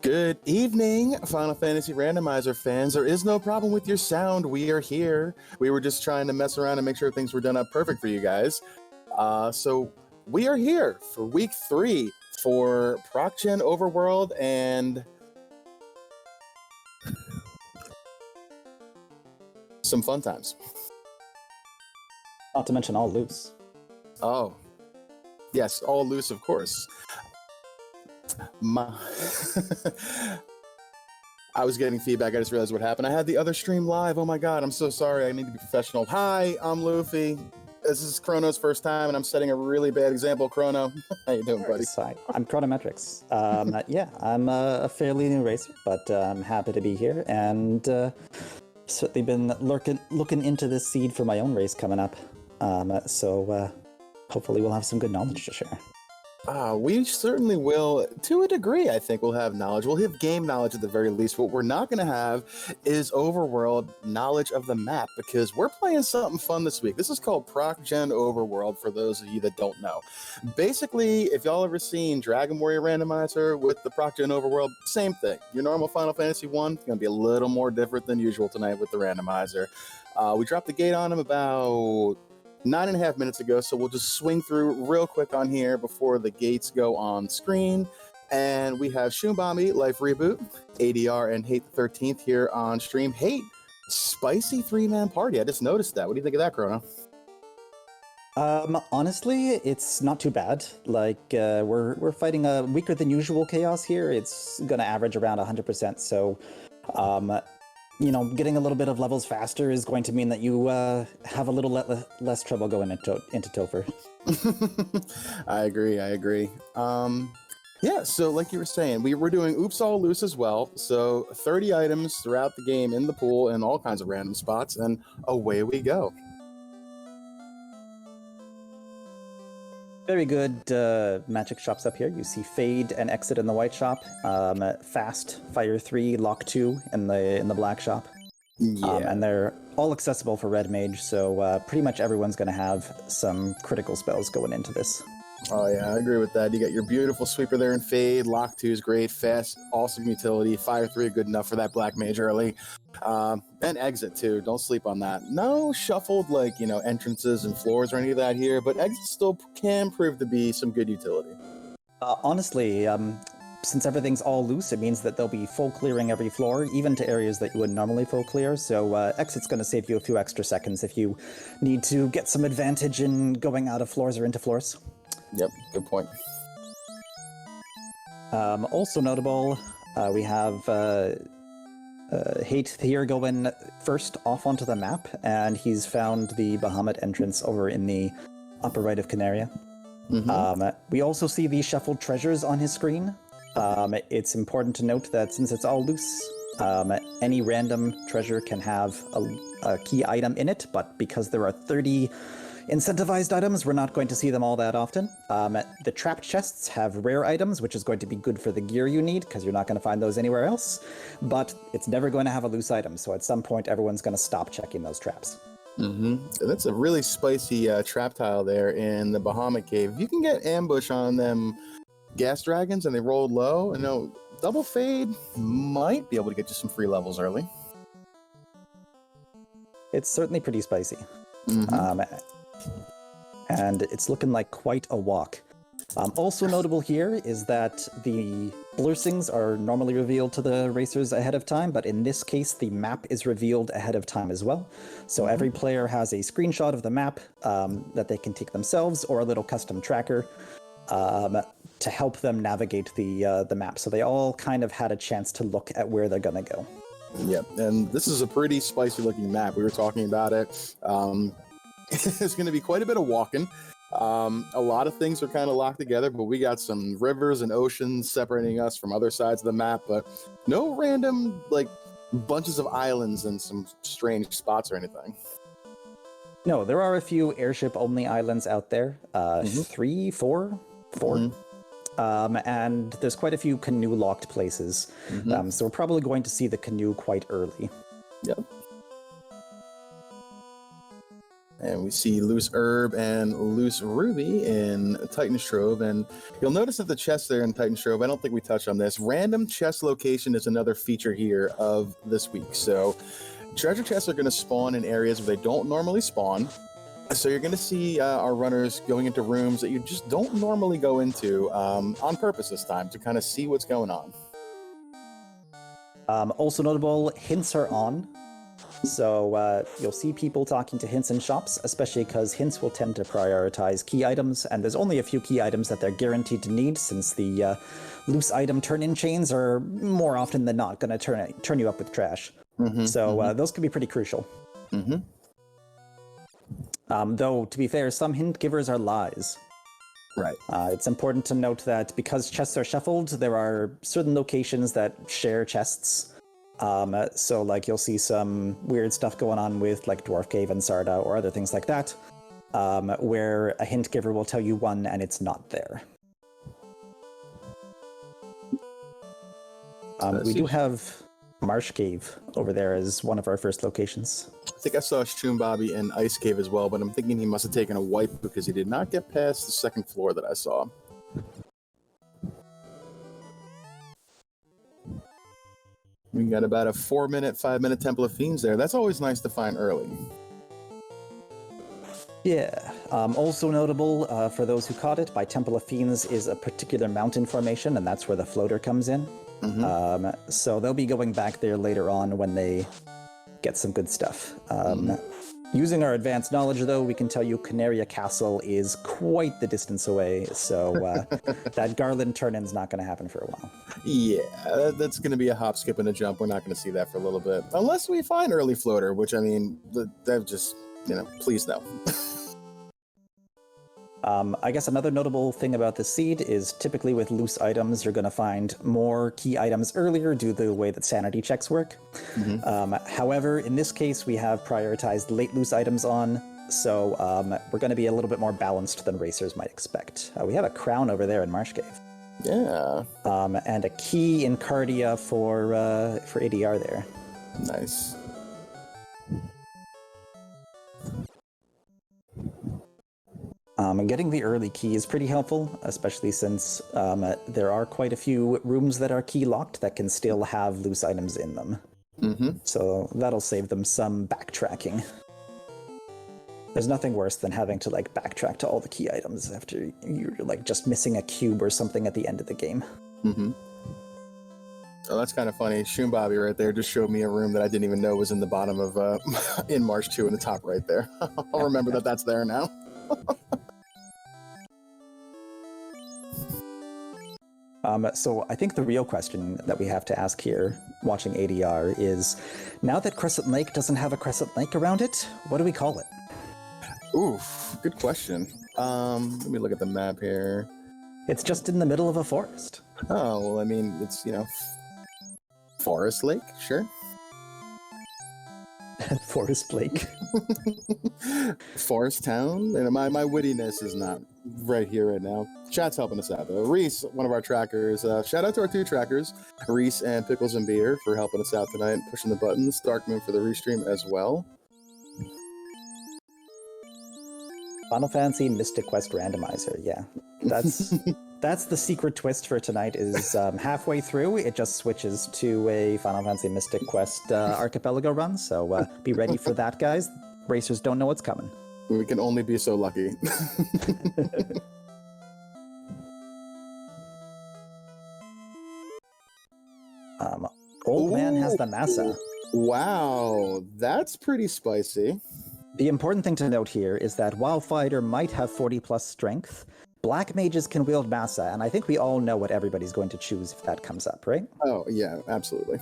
Good evening, Final Fantasy Randomizer fans. There is no problem with your sound. We are here. We were just trying to mess around and make sure things were done up perfect for you guys. So we are here for week 3 for ProcGen Overworld and some fun times. Not to mention all loose. Oh, yes, all loose, of course. I was getting feedback. I just realized what happened. I had the other stream live. Oh my god, I'm so sorry. I need to be professional. Hi, I'm Luffy. This is Chrono's first time, and I'm setting a really bad example. Chrono, how you doing, buddy? I'm Chronometrics. Yeah, I'm a fairly new racer, but I'm happy to be here, and certainly been looking into this seed for my own race coming up. So hopefully we'll have some good knowledge to share. We certainly will, to a degree. I think we'll have knowledge. We'll have game knowledge at the very least. What we're not going to have is overworld knowledge of the map, because we're playing something fun this week. This is called ProcGen Overworld, for those of you that don't know. Basically, if y'all ever seen Dragon Warrior Randomizer with the ProcGen Overworld, same thing. Your normal Final Fantasy 1 is going to be a little more different than usual tonight with the randomizer. We dropped the gate on him about 9.5 minutes ago, so we'll just swing through real quick on here before the gates go on screen. And we have Shumbami, Life Reboot, ADR, and Hate the 13th here on stream. Hate, spicy 3-man party. I just noticed that. What do you think of that, Chrono? Honestly, it's not too bad. Like, we're fighting a weaker than usual chaos here. It's gonna average around 100%, so you know, getting a little bit of levels faster is going to mean that you have a little less trouble going into Topher. I agree. Yeah, so like you were saying, we're doing Oops All Loose as well. So 30 items throughout the game in the pool and all kinds of random spots, and away we go. Very good magic shops up here. You see Fade and Exit in the white shop, Fast, Fire 3, Lock 2 in the black shop. Yeah. And they're all accessible for Red Mage, so pretty much everyone's going to have some critical spells going into this. Oh yeah, I agree with that. You got your beautiful sweeper there in Fade. Lock 2 is great. Fast, awesome utility. Fire 3, good enough for that black mage early. And Exit too. Don't sleep on that. No shuffled like, you know, entrances and floors or any of that here, but Exit still can prove to be some good utility. Honestly, since everything's all loose, it means that they'll be full clearing every floor, even to areas that you would normally full clear. So Exit's going to save you a few extra seconds if you need to get some advantage in going out of floors or into floors. Yep, good point. Also notable, we have Hate here going first off onto the map, and he's found the Bahamut entrance over in the upper right of Canaria. Mm-hmm. We also see the shuffled treasures on his screen. It's important to note that since it's all loose, any random treasure can have a key item in it, but because there are 30 incentivized items, we're not going to see them all that often. The trapped chests have rare items, which is going to be good for the gear you need, because you're not going to find those anywhere else, but it's never going to have a loose item, so at some point everyone's going to stop checking those traps. Mm-hmm. That's a really spicy trap tile there in the Bahamut Cave. If you can get ambush on them gas dragons and they rolled low, Double Fade might be able to get you some free levels early. It's certainly pretty spicy. Mm-hmm. And it's looking like quite a walk. Also notable here is that the blessings are normally revealed to the racers ahead of time, but in this case, the map is revealed ahead of time as well. So every player has a screenshot of the map that they can take themselves, or a little custom tracker to help them navigate the map. So they all kind of had a chance to look at where they're going to go. Yep, and this is a pretty spicy looking map. We were talking about it. There's going to be quite a bit of walking. A lot of things are kind of locked together, but we got some rivers and oceans separating us from other sides of the map, but no random, like, bunches of islands and some strange spots or anything. No, there are a few airship-only islands out there. 3, 4? 4. Mm-hmm. And there's quite a few canoe-locked places. Mm-hmm. So we're probably going to see the canoe quite early. Yep. And we see Loose Herb and Loose Ruby in Titan's Trove. And you'll notice that the chests there in Titan's Trove, I don't think we touched on this. Random chest location is another feature here of this week. So treasure chests are going to spawn in areas where they don't normally spawn. So you're going to see our runners going into rooms that you just don't normally go into on purpose this time to kind of see what's going on. Also notable, hints are on. So you'll see people talking to hints in shops, especially because hints will tend to prioritize key items, and there's only a few key items that they're guaranteed to need, since the loose item turn-in chains are more often than not going to turn you up with trash. Those can be pretty crucial. Though, to be fair, some hint givers are lies. Right. It's important to note that because chests are shuffled, there are certain locations that share chests. So like you'll see some weird stuff going on with like Dwarf Cave and Sarda or other things like that, where a hint giver will tell you one and it's not there. We do have Marsh Cave over there as one of our first locations. I think I saw Shumbobby in Ice Cave as well, but I'm thinking he must have taken a wipe because he did not get past the second floor that I saw. We got about a 5-minute Temple of Fiends there. That's always nice to find early. Yeah. Also notable, for those who caught it, by Temple of Fiends is a particular mountain formation, and that's where the floater comes in. So they'll be going back there later on when they get some good stuff. Using our advanced knowledge, though, we can tell you Canaria Castle is quite the distance away, so that Garland turn-in's not going to happen for a while. Yeah, that's going to be a hop, skip, and a jump. We're not going to see that for a little bit. Unless we find early floater, which, I mean, they've just, please no. I guess another notable thing about the seed is typically with loose items, you're going to find more key items earlier due to the way that sanity checks work. However, in this case, we have prioritized late loose items on, so we're going to be a little bit more balanced than racers might expect. We have a crown over there in Marsh Cave. Yeah. And a key in Cardia for ADR there. Nice. Getting the early key is pretty helpful, especially since there are quite a few rooms that are key locked that can still have loose items in them. So that'll save them some backtracking. There's nothing worse than having to backtrack to all the key items after you're just missing a cube or something at the end of the game. Oh, that's kind of funny. Shumbobby right there just showed me a room that I didn't even know was in the bottom of in March 2 in the top right there. I'll remember that that's there now. So I think the real question that we have to ask here, watching ADR, is now that Crescent Lake doesn't have a Crescent Lake around it, what do we call it? Oof, good question. Let me look at the map here. It's just in the middle of a forest. Oh, well, I mean, it's, Forest Lake, sure. Forest Lake. Forest Town? And my wittiness is not right here right now. Chat's helping us out, though. Reese, one of our trackers. Shout out to our 2 trackers, Reese and Pickles and Beer, for helping us out tonight and pushing the buttons. Darkmoon for the restream as well. Final Fantasy Mystic Quest Randomizer, yeah. That's the secret twist for tonight, is halfway through, it just switches to a Final Fantasy Mystic Quest Archipelago run, so be ready for that, guys. Racers don't know what's coming. We can only be so lucky. Old Man has the Massa. Wow, that's pretty spicy. The important thing to note here is that while Fighter might have 40 plus strength, Black Mages can wield Massa, and I think we all know what everybody's going to choose if that comes up, right? Oh, yeah, absolutely.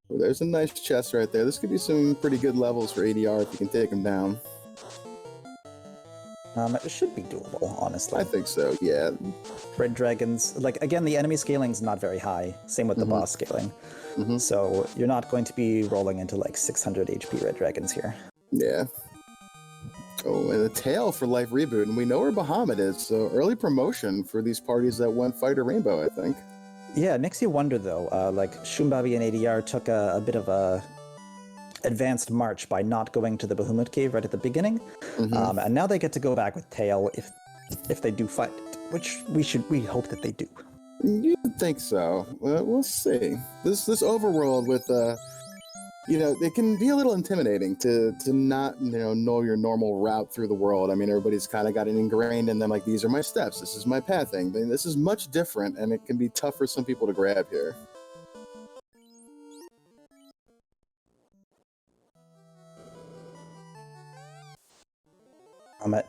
Well, there's a nice chest right there. This could be some pretty good levels for ADR if you can take them down. It should be doable, honestly. I think so, yeah. Red Dragons, again, the enemy scaling is not very high. Same with the boss scaling. So you're not going to be rolling into 600 HP Red Dragons here. Yeah. Oh, and a tail for Life Reboot, and we know where Bahamut is, so early promotion for these parties that went Fighter Rainbow, I think. Yeah, it makes you wonder though. Like Shumbabi and ADR took a bit of a advanced march by not going to the Bahamut Cave right at the beginning, and now they get to go back with Tail if they do fight it, which we hope that they do. You'd think so. We'll see. This overworld with it can be a little intimidating to not know your normal route through the world. I mean, everybody's kind of got it ingrained in them, like these are my steps, this is my pathing. This is much different, and it can be tough for some people to grab here.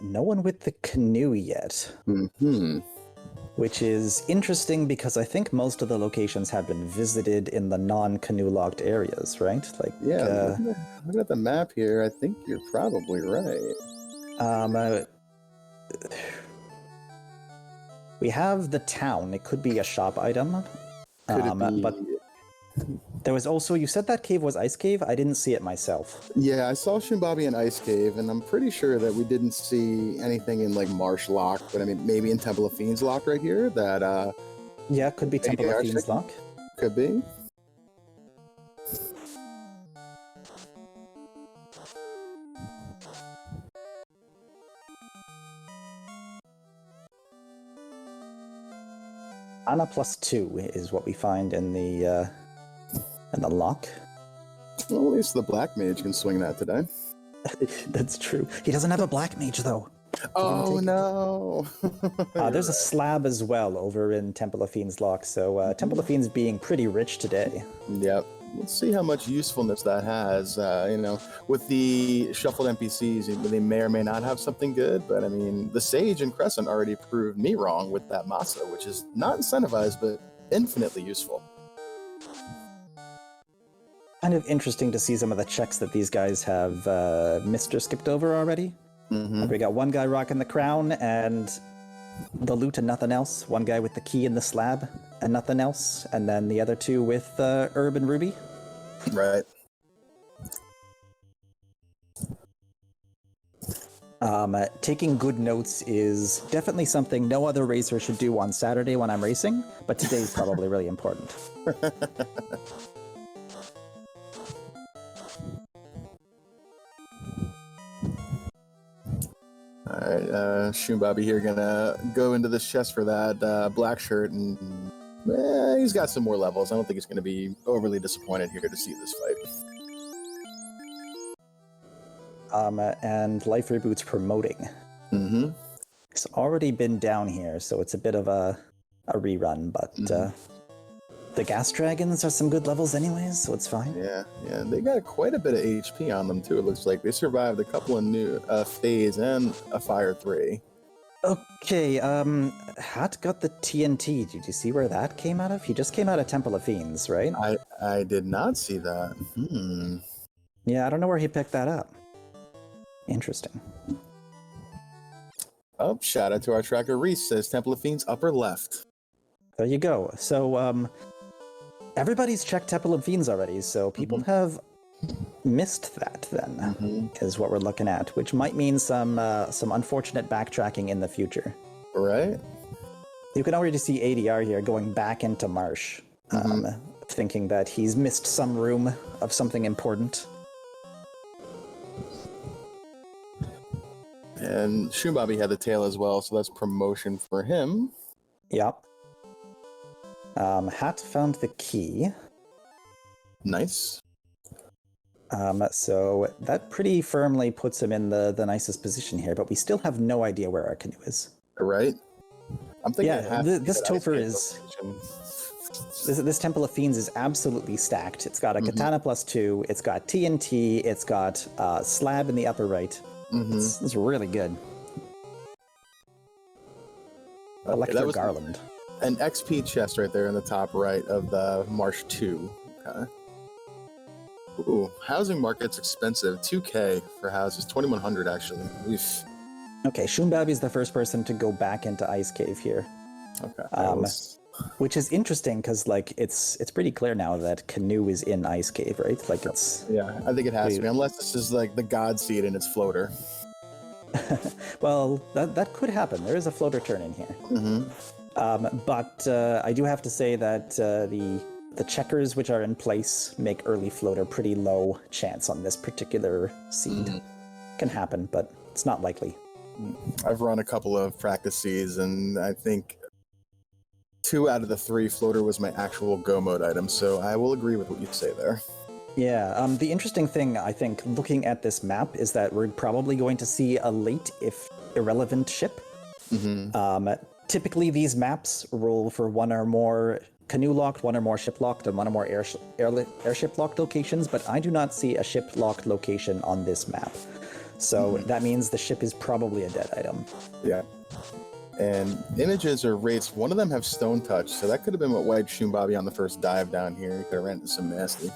No one with the canoe yet. Which is interesting because I think most of the locations have been visited in the non-canoe locked areas, right? Like, yeah, looking at the map here, I think you're probably right. We have the town. It could be a shop item. Could it be? But there was also, you said that cave was Ice Cave? I didn't see it myself. Yeah, I saw Shumbabi and Ice Cave, and I'm pretty sure that we didn't see anything in like Marsh Lock, but I mean, maybe in Temple of Fiends Lock right here. That yeah, could be Temple of Fiends Lock. Could be. Ana +2 is what we find in the lock. Well, at least the Black Mage can swing that today. That's true. He doesn't have a Black Mage though. Oh no! There's a slab as well over in Temple of Fiends Lock, so Temple of Fiends being pretty rich today. Yep. Let's see how much usefulness that has. With the shuffled NPCs, they may or may not have something good, but I mean, the Sage and Crescent already proved me wrong with that Masa, which is not incentivized, but infinitely useful. Kind of interesting to see some of the checks that these guys have missed or skipped over already. We got one guy rocking the crown and the loot and nothing else. One guy with the key and the slab and nothing else. And then the other two with Herb and Ruby. Right. Taking good notes is definitely something no other racer should do on Saturday when I'm racing, but today's probably really important. Alright, Shumbabi here gonna go into this chest for that black shirt, and he's got some more levels. I don't think he's gonna be overly disappointed here to see this fight. And Life Reboot's promoting. It's already been down here, so it's a bit of a rerun, but the gas dragons are some good levels anyways, so it's fine. Yeah, they got quite a bit of HP on them too. It looks like they survived a couple of new phase and a fire 3. Okay, Hat got the TNT. Did you see where that came out of? He just came out of Temple of Fiends, right? I did not see that. Yeah, I don't know where he picked that up. Interesting. Oh, shout out to our tracker Reese, says Temple of Fiends upper left. There you go. So, everybody's checked Temple of Fiends already, so people have missed that then, is what we're looking at, which might mean some unfortunate backtracking in the future. Right. You can already see ADR here going back into Marsh, thinking that he's missed some room of something important. And Shumbabi had the tail as well, so that's promotion for him. Yep. Hat found the key. Nice. So that pretty firmly puts him in the nicest position here, but we still have no idea where our canoe is. Right. I'm thinking this Topher is... This Temple of Fiends is absolutely stacked. It's got a Katana +2, it's got TNT, it's got Slab in the upper right. It's really good. Electro Garland. An XP chest right there in the top right of the Marsh 2. Okay. Ooh, housing market's expensive. 2K for houses. 2,100 actually. Oof. Okay, Shumbabi's the first person to go back into Ice Cave here. Okay. Which is interesting because like it's pretty clear now that Canoe is in Ice Cave, right? Like it's... Yeah, I think it has to be, unless this is like the God Seed and it's floater. Well, that could happen. There is a floater turn in here. But I do have to say that the checkers which are in place make early floater pretty low chance on this particular seed. Can happen, but it's not likely. I've run a couple of practices, and I think 2 out of the 3 floater was my actual go mode item, so I will agree with what you say there. Yeah, the interesting thing, I think, looking at this map is that we're probably going to see a late, if irrelevant, ship. Typically, these maps roll for 1 or more canoe-locked, 1 or more ship-locked, and 1 or more airship-locked locations, but I do not see a ship-locked location on this map. So that means the ship is probably a dead item. Yeah. And images or rates, one of them have stone touch, so that could have been what wedged Shumbabi on the first dive down here. He could have ran into some nasty.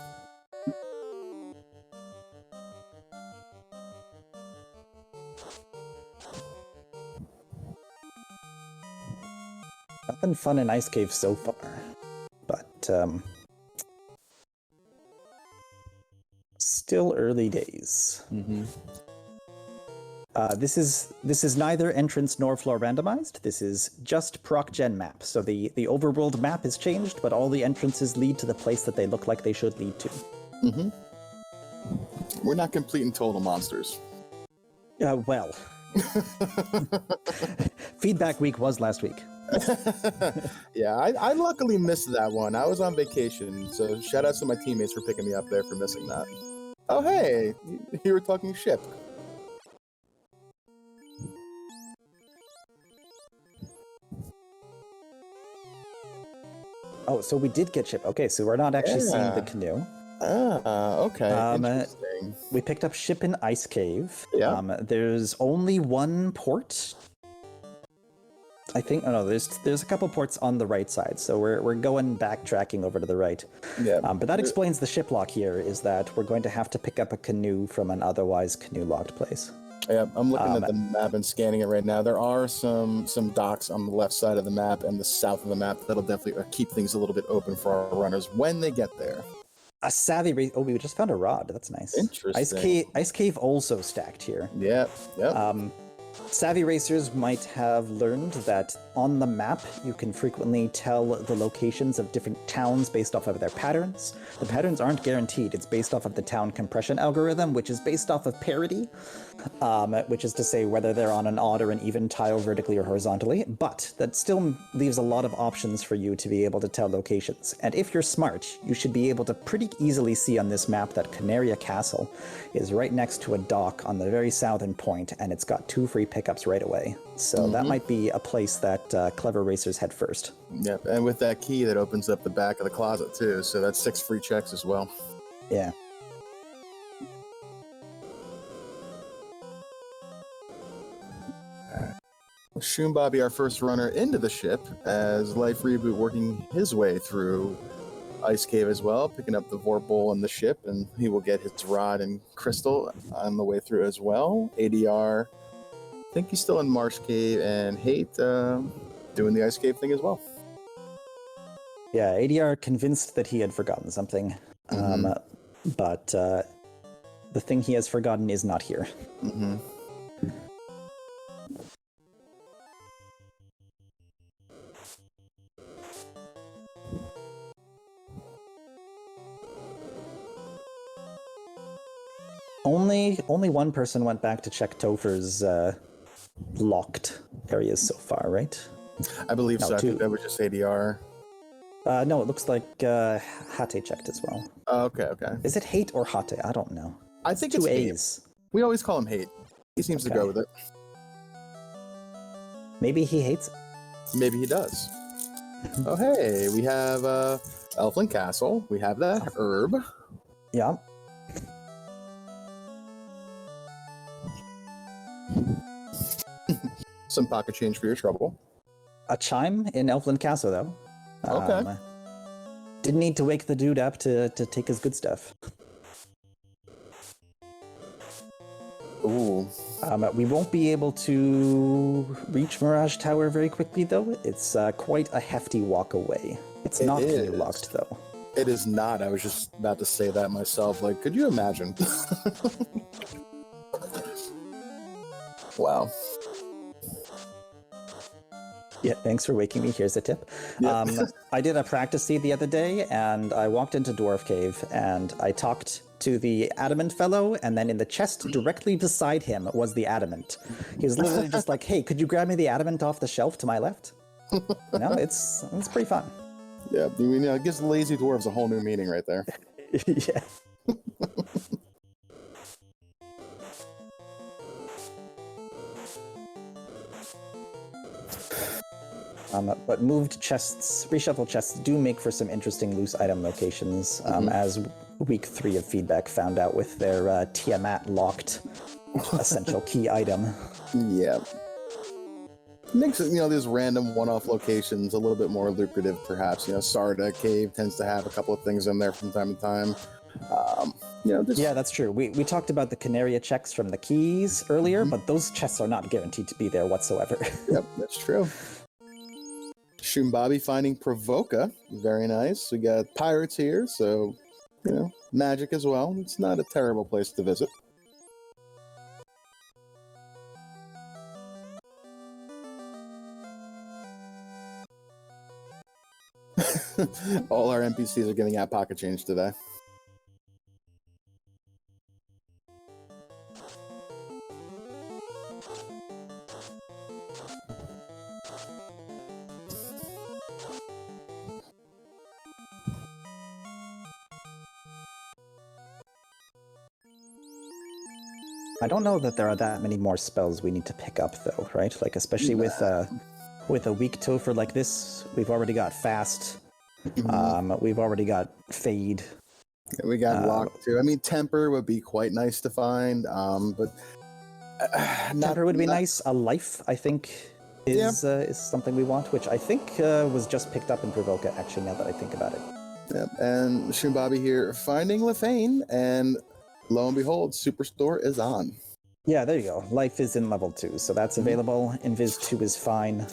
Nothing fun in Ice Cave so far, but still early days. This is neither entrance nor floor randomized. This is just proc gen map. So the overworld map is changed, but all the entrances lead to the place that they look like they should lead to. We're not complete and total monsters. Well, feedback week was last week. Yeah, I luckily missed that one. I was on vacation, so shout out to my teammates for picking me up there for missing that. Oh, hey, you were talking ship. Oh, so we did get ship. Okay, so we're not actually seeing the canoe. Okay. Interesting. We picked up ship in Ice Cave. Yeah. There's only 1 port. I think. Oh no, there's a couple ports on the right side, so we're going backtracking over to the right. Yeah. But that explains the ship lock here. Is that we're going to have to pick up a canoe from an otherwise canoe locked place. Yeah, I'm looking at the map and scanning it right now. There are some docks on the left side of the map and the south of the map that'll definitely keep things a little bit open for our runners when they get there. A savvy race. Oh, we just found a rod. That's nice. Interesting. Ice cave also stacked here. Yep. Savvy racers might have learned that on the map you can frequently tell the locations of different towns based off of their patterns. The patterns aren't guaranteed. It's based off of the town compression algorithm, which is based off of parity, which is to say whether they're on an odd or an even tile vertically or horizontally, but that still leaves a lot of options for you to be able to tell locations. And if you're smart, you should be able to pretty easily see on this map that Canaria Castle is right next to a dock on the very southern point, and it's got 2 free pickups right away. So that might be a place that clever racers head first. Yep, and with that key that opens up the back of the closet too, so that's 6 free checks as well. Yeah. Shumbabi, our first runner into the ship, as Life Reboot working his way through Ice Cave as well, picking up the Vorpal and the ship, and he will get his rod and crystal on the way through as well. ADR, I think he's still in Marsh Cave, and Hate doing the Ice Cave thing as well. Yeah, ADR convinced that he had forgotten something, but the thing he has forgotten is not here. Only 1 person went back to check Topher's locked areas so far, right? I believe so. I think that was just ADR. No, it looks like Hate checked as well. Okay. Is it Hate or Hate? I don't know. I think 2 it's A's. Hate. We always call him Hate. He seems to go with it. Maybe he hates it. Maybe he does. Oh, hey, we have Elflin Castle. We have that herb. Yeah. Some pocket change for your trouble. A chime in Elflin Castle, though. Okay. Didn't need to wake the dude up to take his good stuff. Ooh. We won't be able to reach Mirage Tower very quickly, though. It's quite a hefty walk away. It's not canoe locked, though. It is not. I was just about to say that myself. Like, could you imagine? Wow. Yeah, thanks for waking me. Here's a tip. Yep. I did a practice seed the other day, and I walked into Dwarf Cave, and I talked to the adamant fellow, and then in the chest directly beside him was the adamant. He was literally just like, "Hey, could you grab me the adamant off the shelf to my left?" It's pretty fun. Yeah, it gives lazy dwarves a whole new meaning right there. Yeah. But moved chests, reshuffled chests do make for some interesting loose item locations, as week 3 of feedback found out with their Tiamat locked essential key item. Yeah. Makes these random one-off locations a little bit more lucrative, perhaps. Sarda Cave tends to have a couple of things in there from time to time. Yeah, that's true. We talked about the Canaria checks from the keys earlier, but those chests are not guaranteed to be there whatsoever. Yep, that's true. Shumbabi finding Provoca, very nice. We got pirates here, so magic as well. It's not a terrible place to visit. All our NPCs are giving out pocket change today. I don't know that there are that many more spells we need to pick up, though, right? Like, especially with a weak Topher like this, we've already got Fast. We've already got Fade. Yeah, we got Lock, too. I mean, Temper would be quite nice to find, but... Temper would be nice. A Life, I think, is something we want, which I think was just picked up in Provoca, actually, now that I think about it. Yep, and Shumbabi here finding Lefane, and lo and behold, Superstore is on. Yeah, there you go. Life is in level 2, so that's available. Invis 2 is fine.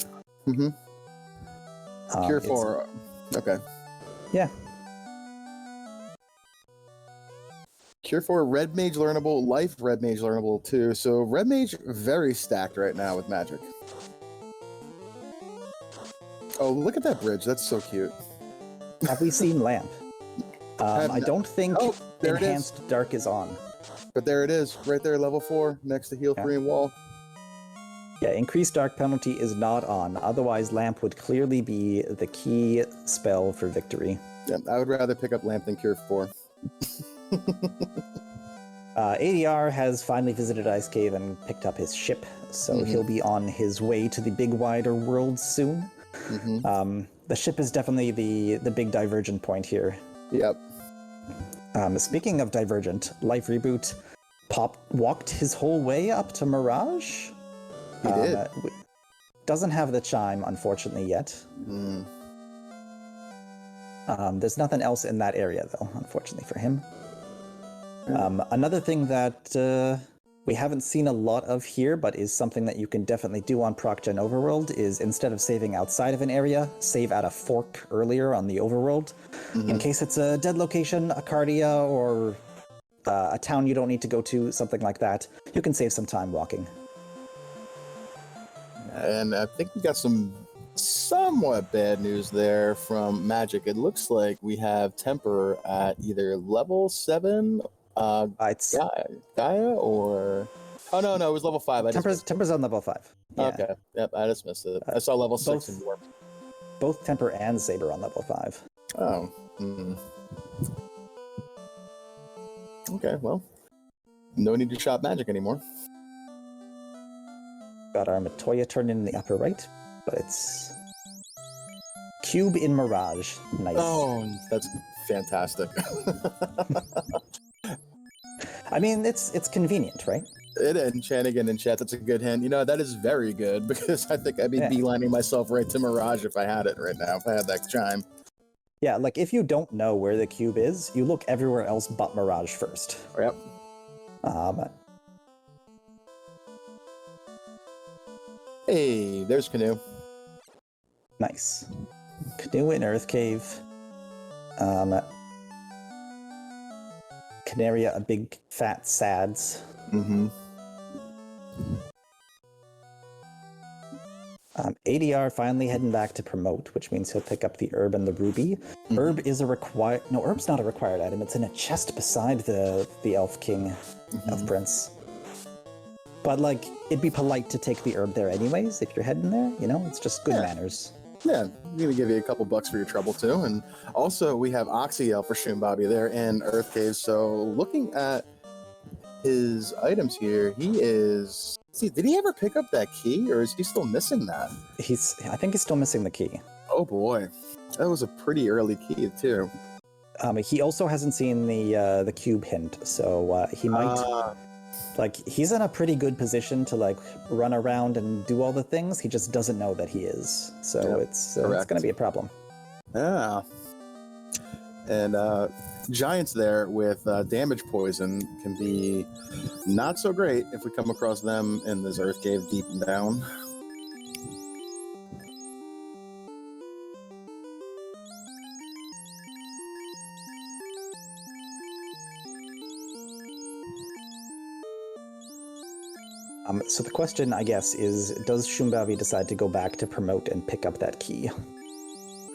Cure 4, okay. Yeah. Cure 4, Red Mage learnable, Life Red Mage learnable too. So Red Mage very stacked right now with magic. Oh, look at that bridge. That's so cute. Have we seen Lamp? I don't think Enhanced Dark is on. But there it is, right there, level 4, next to Heal 3 and Wall. Yeah, Increased Dark penalty is not on. Otherwise, Lamp would clearly be the key spell for victory. Yeah, I would rather pick up Lamp than Cure 4. ADR has finally visited Ice Cave and picked up his ship, so he'll be on his way to the big wider world soon. The ship is definitely the big divergent point here. Yep. Speaking of divergent, Life Reboot walked his whole way up to Mirage. He did. Doesn't have the chime, unfortunately, yet. There's nothing else in that area, though, unfortunately for him. Another thing that we haven't seen a lot of here, but is something that you can definitely do on ProcGen Overworld, is instead of saving outside of an area, save at a fork earlier on the Overworld. In case it's a dead location, a Cardia, or a town you don't need to go to, something like that, you can save some time walking. And I think we got some somewhat bad news there from Magic. It looks like we have Temper at either level 7, Gaia, or... Oh, no, it was level 5. Temper's on level 5. Yeah. Okay, yep, I just missed it. I saw level 6 in Warp. Both Temper and Saber on level 5. Oh. Okay, well, no need to shop Magic anymore. Got our Matoya turned in the upper right, but it's Cube in Mirage. Nice. Oh, that's fantastic. I mean, it's convenient, right? It enchanting in chat. That's a good hint. That is very good, because I think I'd be beelining myself right to Mirage if I had it right now, if I had that chime. Yeah, like if you don't know where the cube is, you look everywhere else but Mirage first. Yep. Hey, there's Canoe. Nice. Canoe in Earth Cave. Canaria, a big fat sads. ADR finally heading back to promote, which means he'll pick up the herb and the ruby. Mm-hmm. Herb is a required... No, herb's not a required item. It's in a chest beside the Elf King, Elf Prince. But, like, it'd be polite to take the herb there anyways if you're heading there, you know? It's just good manners. Yeah, I'm going to give you a couple bucks for your trouble, too. And also, we have Oxyel for Shumbobby there in Earth Cave. So, looking at his items here, he is... See, did he ever pick up that key, or is he still missing that? I think he's still missing the key. Oh, boy. That was a pretty early key, too. He also hasn't seen the cube hint, so he might... Like, he's in a pretty good position to, like, run around and do all the things. He just doesn't know that he is. So it's going to be a problem. Yeah. And giants there with damage poison can be not so great if we come across them in this Earth Cave deep down. So the question, I guess, is, does Shumbobby decide to go back to promote and pick up that key?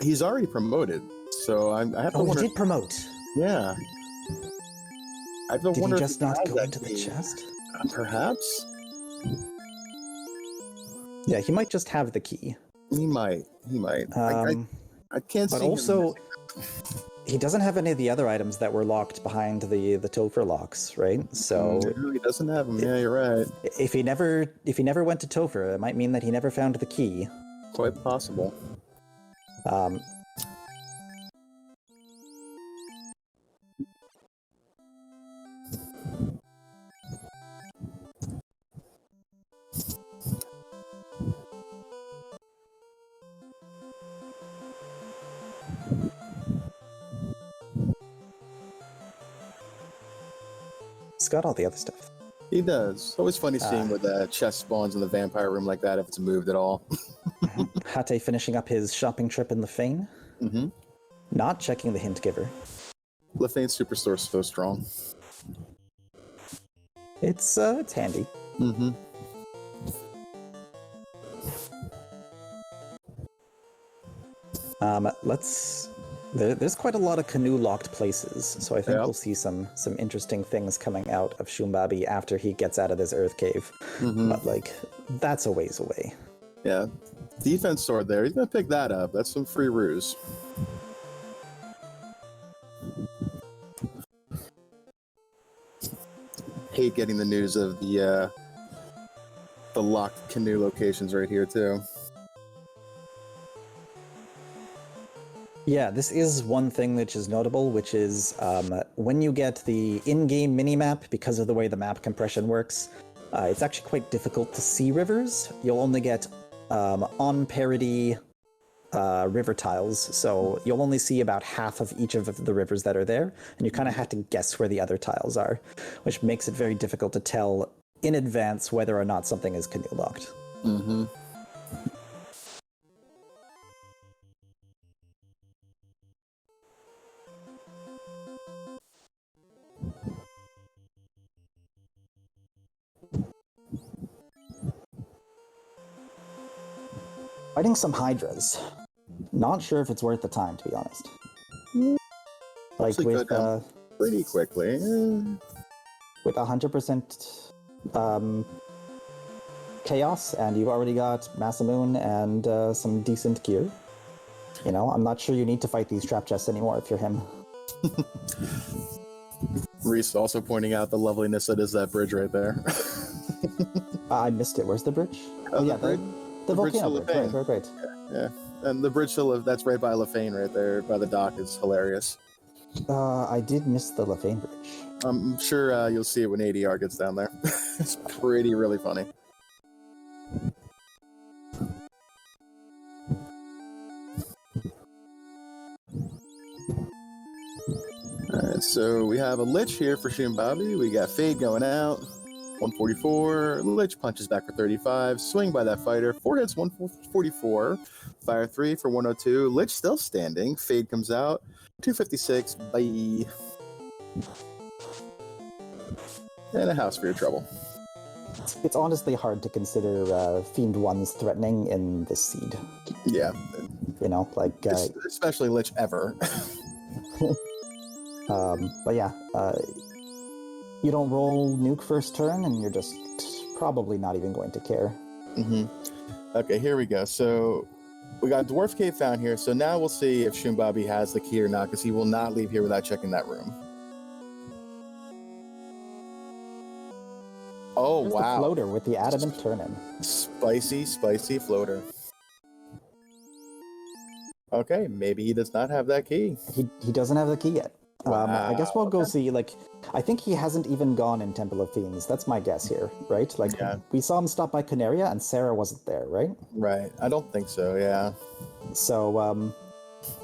He's already promoted, so I have to wonder... he did promote? Yeah. I have to did wonder he just not go into key. The chest? Perhaps? Yeah, he might just have the key. He might. I can't see. But also, he doesn't have any of the other items that were locked behind the Topher locks, right? So he doesn't have them. Yeah, you're right. If he never went to Topher, it might mean that he never found the key. Quite possible. He's got all the other stuff. He does. Always funny seeing where the chest spawns in the vampire room like that if it's moved at all. Hate finishing up his shopping trip in Lefane. Mm-hmm. Not checking the hint giver. Lefane Superstore is so strong. It's handy. Mm-hmm. There's quite a lot of canoe-locked places, so I think we'll see some interesting things coming out of Shumbobby after he gets out of this Earth Cave. Mm-hmm. But, like, that's a ways away. Yeah. Defense sword there. He's going to pick that up. That's some free ruse. Hate getting the news of the locked canoe locations right here, too. Yeah, this is one thing which is notable, which is when you get the in-game minimap, because of the way the map compression works, it's actually quite difficult to see rivers. You'll only get on-parity river tiles, so you'll only see about half of each of the rivers that are there, and you kind of have to guess where the other tiles are, which makes it very difficult to tell in advance whether or not something is canoe-locked. Mm-hmm. Fighting some hydras. Not sure if it's worth the time, to be honest. Like with pretty quickly. With 100% chaos, and you've already got Masamune and some decent gear. You know, I'm not sure you need to fight these trap chests anymore if you're him. Reese also pointing out the loveliness that is that bridge right there. I missed it. Where's the bridge? Oh yeah, the volcano bridge. Right. Yeah. And the bridge that's right by Lefane right there by the dock is hilarious. I did miss the Lefane bridge. I'm sure you'll see it when ADR gets down there. It's really funny. Alright, so we have a Lich here for Shumbobby. We got Fade going out. 144. Lich punches back for 35. Swing by that fighter. 4 hits, 144. Fire 3 for 102. Lich still standing. Fade comes out. 256. Bye. And a house for your trouble. It's honestly hard to consider Fiend 1s threatening in this seed. Yeah. You know, like... especially Lich ever. But yeah, you don't roll nuke first turn, and you're just probably not even going to care. Mm-hmm. Okay, here we go. So we got Dwarf Cave found here. So now we'll see if Shumbabi has the key or not, because he will not leave here without checking that room. Oh, There's wow. The floater with the adamant turn-in. Spicy, spicy floater. Okay, maybe he does not have that key. He doesn't have the key yet. Wow. I guess we'll go see, like, I think he hasn't even gone in Temple of Fiends. That's my guess here, right? Like, we saw him stop by Canaria, and Sarah wasn't there, right? Right. I don't think so, yeah. So,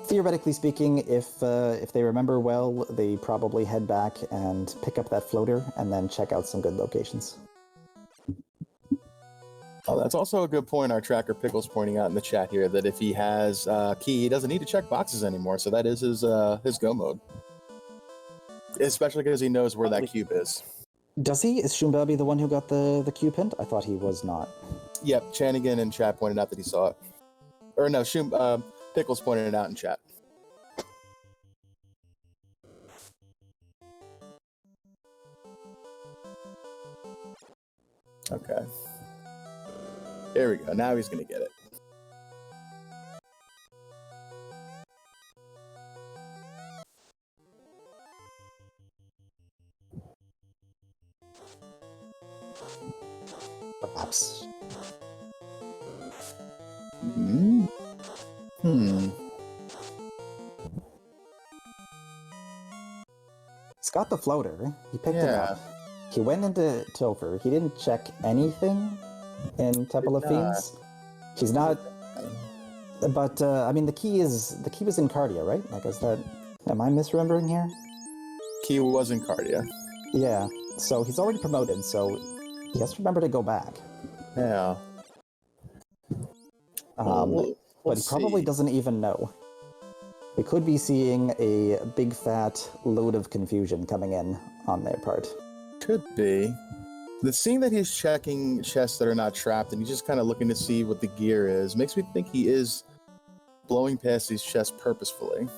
theoretically speaking, if they remember well, they probably head back and pick up that floater, and then check out some good locations. Oh, that's also a good point our tracker Pickle's pointing out in the chat here, that if he has key, he doesn't need to check boxes anymore, so that is his go mode. Especially because he knows where that cube is. Does he? Is Shumbabi the one who got the cube hint? I thought he was not. Yep, Chanigan in chat pointed out that he saw it. Or no, Pickles pointed it out in chat. Okay. There we go. Now he's going to get it. Perhaps. He's got the floater. He picked it up. He went into Topher. He didn't check anything in Temple of Fiends. He's not. But I mean, the key was in Cardia, right? Like, is that? Am I misremembering here? Key was in Cardia. Yeah. So he's already promoted. So he has to remember to go back. Yeah. But he probably doesn't even know. We could be seeing a big fat load of confusion coming in on their part. Could be. Seeing that he's checking chests that are not trapped and he's just kind of looking to see what the gear is makes me think he is blowing past these chests purposefully.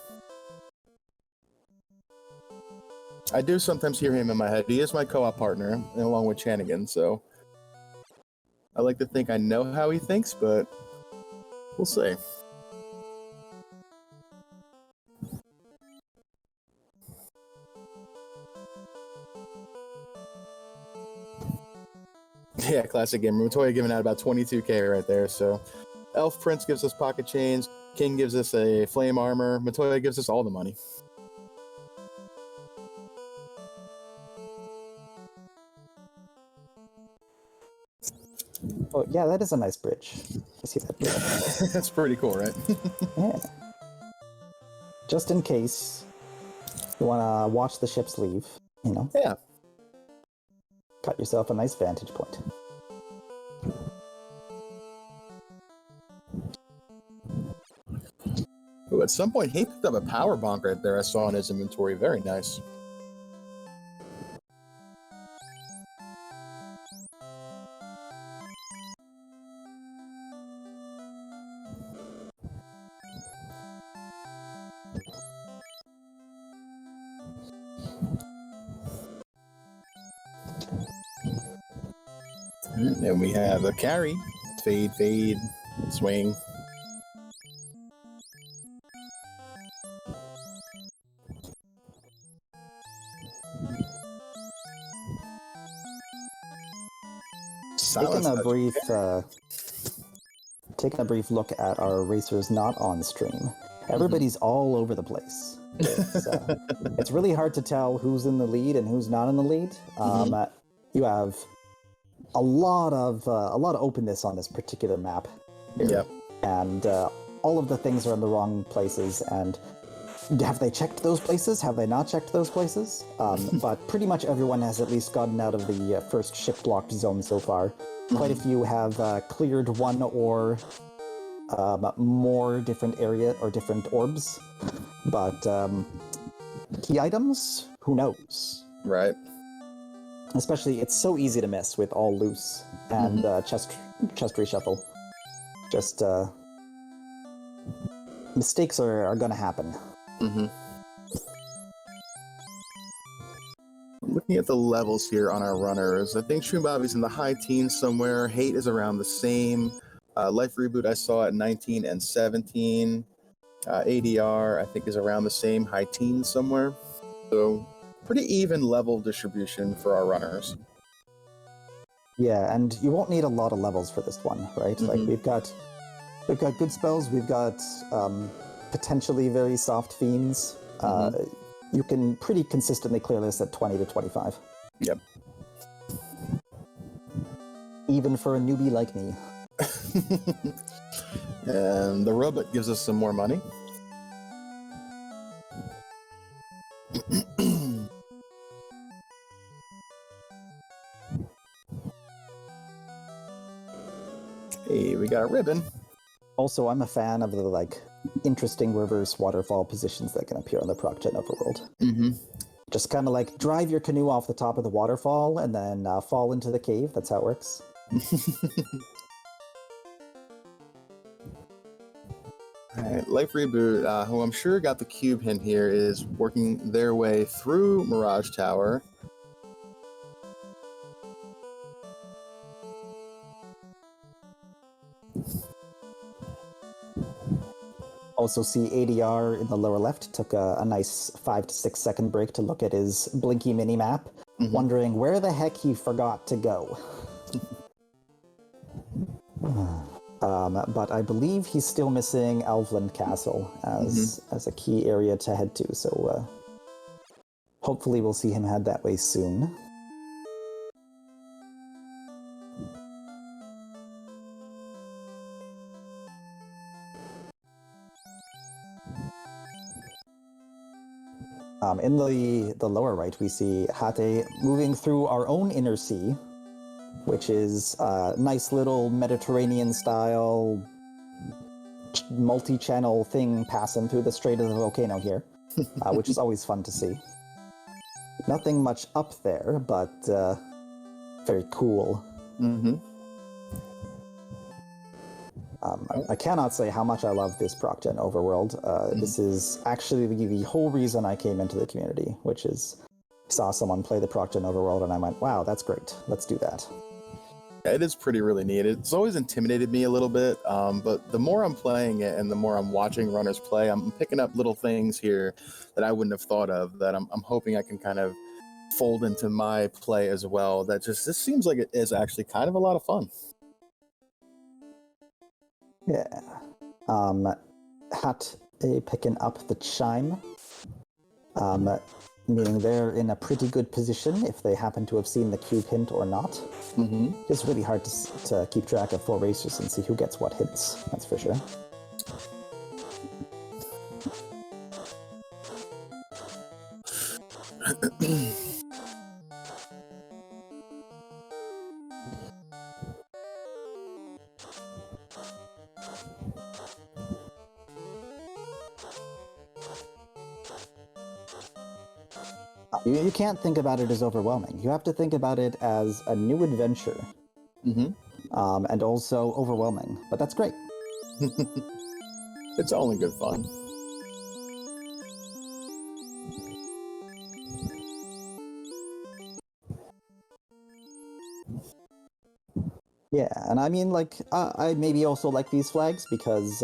I do sometimes hear him in my head. He is my co-op partner, along with Chanigan, so I like to think I know how he thinks, but we'll see. Yeah, classic gamer. Matoya giving out about 22k right there, so Elf Prince gives us pocket chains, King gives us a flame armor, Matoya gives us all the money. Oh, yeah, that is a nice bridge. I see that bridge. That's pretty cool, right? Yeah. Just in case you want to watch the ships leave, you know? Yeah. Cut yourself a nice vantage point. Ooh, at some point, he picked up a power bonk right there I saw in his inventory. Very nice. And we have a carry. Fade, fade, swing. Taking a brief look at our racers not on stream. Everybody's all over the place. It's really hard to tell who's in the lead and who's not in the lead. You have a lot of openness on this particular map here. Yep. And all of the things are in the wrong places. And have they checked those places? Have they not checked those places? But pretty much everyone has at least gotten out of the first ship-blocked zone so far. Quite a few have cleared one or more different area or different orbs. But key items? Who knows? Right. Especially, it's so easy to miss with all loose and chest reshuffle. Just mistakes are gonna happen. Looking at the levels here on our runners, I think Shumbabi's in the high teens somewhere. Hate is around the same. Life Reboot I saw at 19 and 17. ADR I think is around the same, high teens somewhere. So pretty even level distribution for our runners. Yeah, and you won't need a lot of levels for this one, right? Like we've got good spells, we've got potentially very soft fiends. You can pretty consistently clear this at 20 to 25. Yep. Even for a newbie like me. And the robot gives us some more money. Hey, we got a ribbon. Also, I'm a fan of the interesting reverse waterfall positions that can appear on the ProcGen overworld. Just kind of like drive your canoe off the top of the waterfall and then fall into the cave. That's how it works. Alright, Life Reboot, who I'm sure got the cube hint here, is working their way through Mirage Tower. Also see ADR in the lower left took a nice 5 to 6 second break to look at his Blinky mini-map, wondering where the heck he forgot to go. But I believe he's still missing Elfland Castle as a key area to head to, so hopefully we'll see him head that way soon. In the lower right, we see Hate moving through our own inner sea, which is a nice little Mediterranean-style multi-channel thing passing through the Strait of the Volcano here, which is always fun to see. Nothing much up there, but very cool. I cannot say how much I love this ProcGen overworld. This is actually the whole reason I came into the community, which is saw someone play the ProcGen overworld and I went, wow, that's great. Let's do that. It is really neat. It's always intimidated me a little bit, but the more I'm playing it and the more I'm watching runners play, I'm picking up little things here that I wouldn't have thought of that I'm hoping I can kind of fold into my play as well. That this seems like it is actually kind of a lot of fun. Yeah. Hat picking up the chime. Meaning they're in a pretty good position if they happen to have seen the cube hint or not. It's really hard to keep track of 4 racers and see who gets what hints, that's for sure. You can't think about it as overwhelming. You have to think about it as a new adventure. And also overwhelming. But that's great. It's only good fun. Yeah, and I mean, I maybe also like these flags because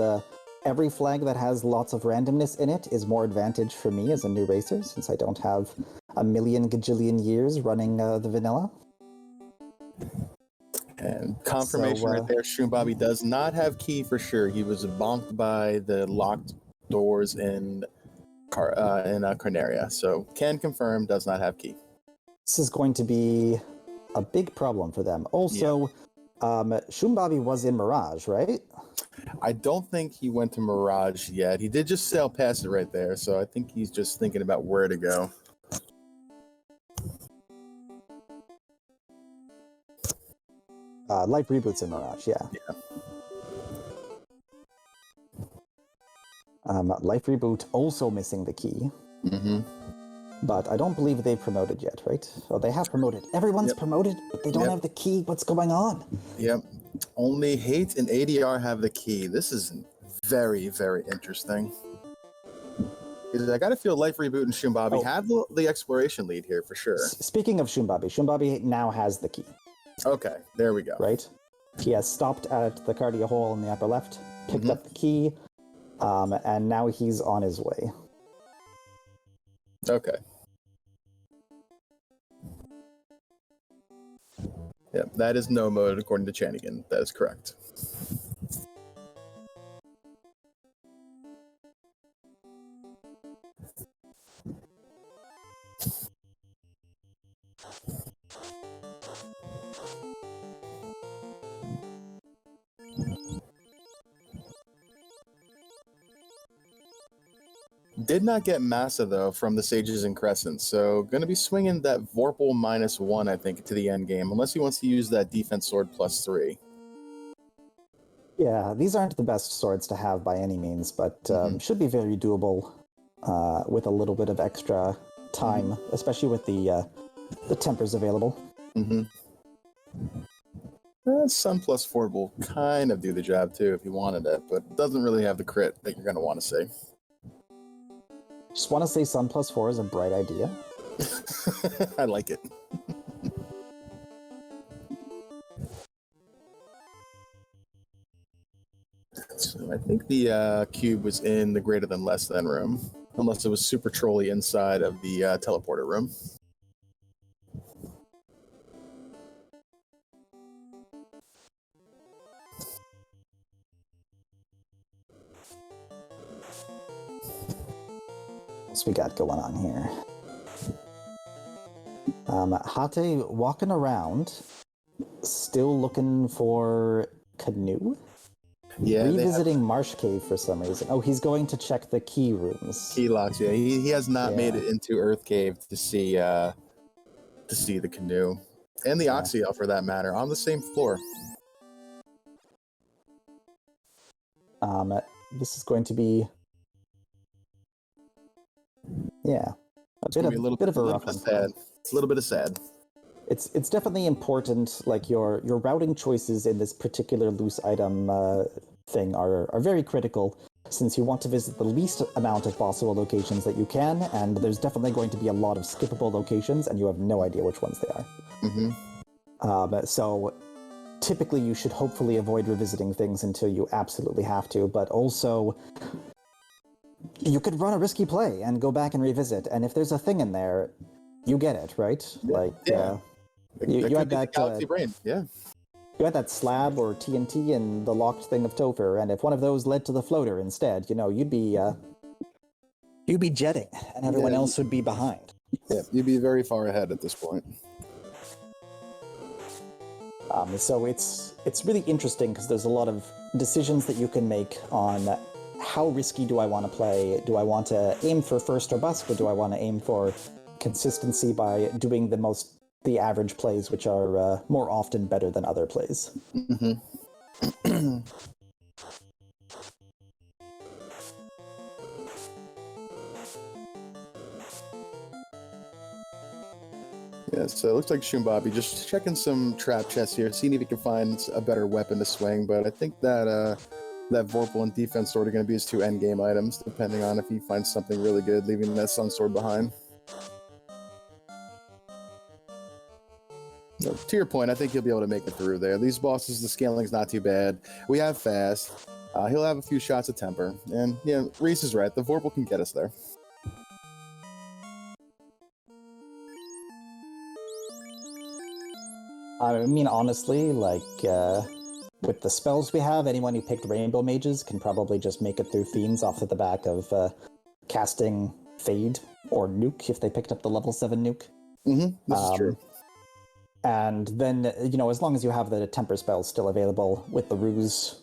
every flag that has lots of randomness in it is more advantage for me as a new racer, since I don't have a million gajillion years running the vanilla. And confirmation right there, Shumbabi does not have key for sure. He was bonked by the locked doors in Carnaria, so can confirm does not have key. This is going to be a big problem for them. Also, Shumbabi was in Mirage, right? I don't think he went to Mirage yet. He did just sail past it right there, so I think he's just thinking about where to go. Life Reboot's in Mirage, yeah. Life Reboot also missing the key. but I don't believe they've promoted yet, right? Oh, they have promoted. Everyone's promoted, but they don't have the key. What's going on? Yep. Only Hate and ADR have the key. This is very, very interesting. I gotta feel Life Reboot and Shumbabi have the exploration lead here for sure. Speaking of Shumbabi now has the key. Okay, there we go. Right? He has stopped at the cardio hole in the upper left, picked up the key, and now he's on his way. Okay. Yep, that is no mode according to Chanigan. That is correct. Did not get Massa, though, from the Sages and Crescents, so going to be swinging that Vorpal -1, I think, to the end game, unless he wants to use that Defense Sword +3. Yeah, these aren't the best swords to have by any means, but should be very doable with a little bit of extra time, especially with the tempers available. Sun +4 will kind of do the job, too, if you wanted it, but it doesn't really have the crit that you're going to want to see. Just want to say Sun +4 is a bright idea. I like it. So I think the cube was in the greater than less than room, unless it was super trolly inside of the teleporter room. What's we got going on here? Hate walking around, still looking for Canoe? Yeah, revisiting Marsh Cave for some reason. Oh, he's going to check the key rooms. Key locks, yeah. He has not made it into Earth Cave to see the Canoe. And the Oxyel, for that matter, on the same floor. This is going to be... Yeah. A bit of a rough one. Sad. A little bit of sad. It's definitely important, like your routing choices in this particular loose item thing are very critical, since you want to visit the least amount of possible locations that you can, and there's definitely going to be a lot of skippable locations, and you have no idea which ones they are. So typically you should hopefully avoid revisiting things until you absolutely have to, but also you could run a risky play and go back and revisit, and if there's a thing in there, you get it, right? You had that Galaxy Brain, You had that slab or TNT in the locked thing of Topher, and if one of those led to the floater instead, you'd be jetting, and everyone else would be behind. Yeah, you'd be very far ahead at this point. So it's really interesting because there's a lot of decisions that you can make on how risky do I want to play? Do I want to aim for first or bust, or do I want to aim for consistency by doing the average plays, which are more often better than other plays? Yeah, so it looks like Shumbabi just checking some trap chests here, seeing if he can find a better weapon to swing, but I think that that Vorpal and Defense Sword are going to be his two endgame items, depending on if he finds something really good, leaving that Sun Sword behind. So, to your point, I think he'll be able to make it through there. These bosses, the scaling's not too bad. We have fast. He'll have a few shots of temper. And, Reese is right. The Vorpal can get us there. I mean, honestly, with the spells we have, anyone who picked Rainbow Mages can probably just make it through Fiends off of the back of casting Fade or Nuke if they picked up the level 7 Nuke. This is true. And then, as long as you have the Temper spells still available with the Ruse,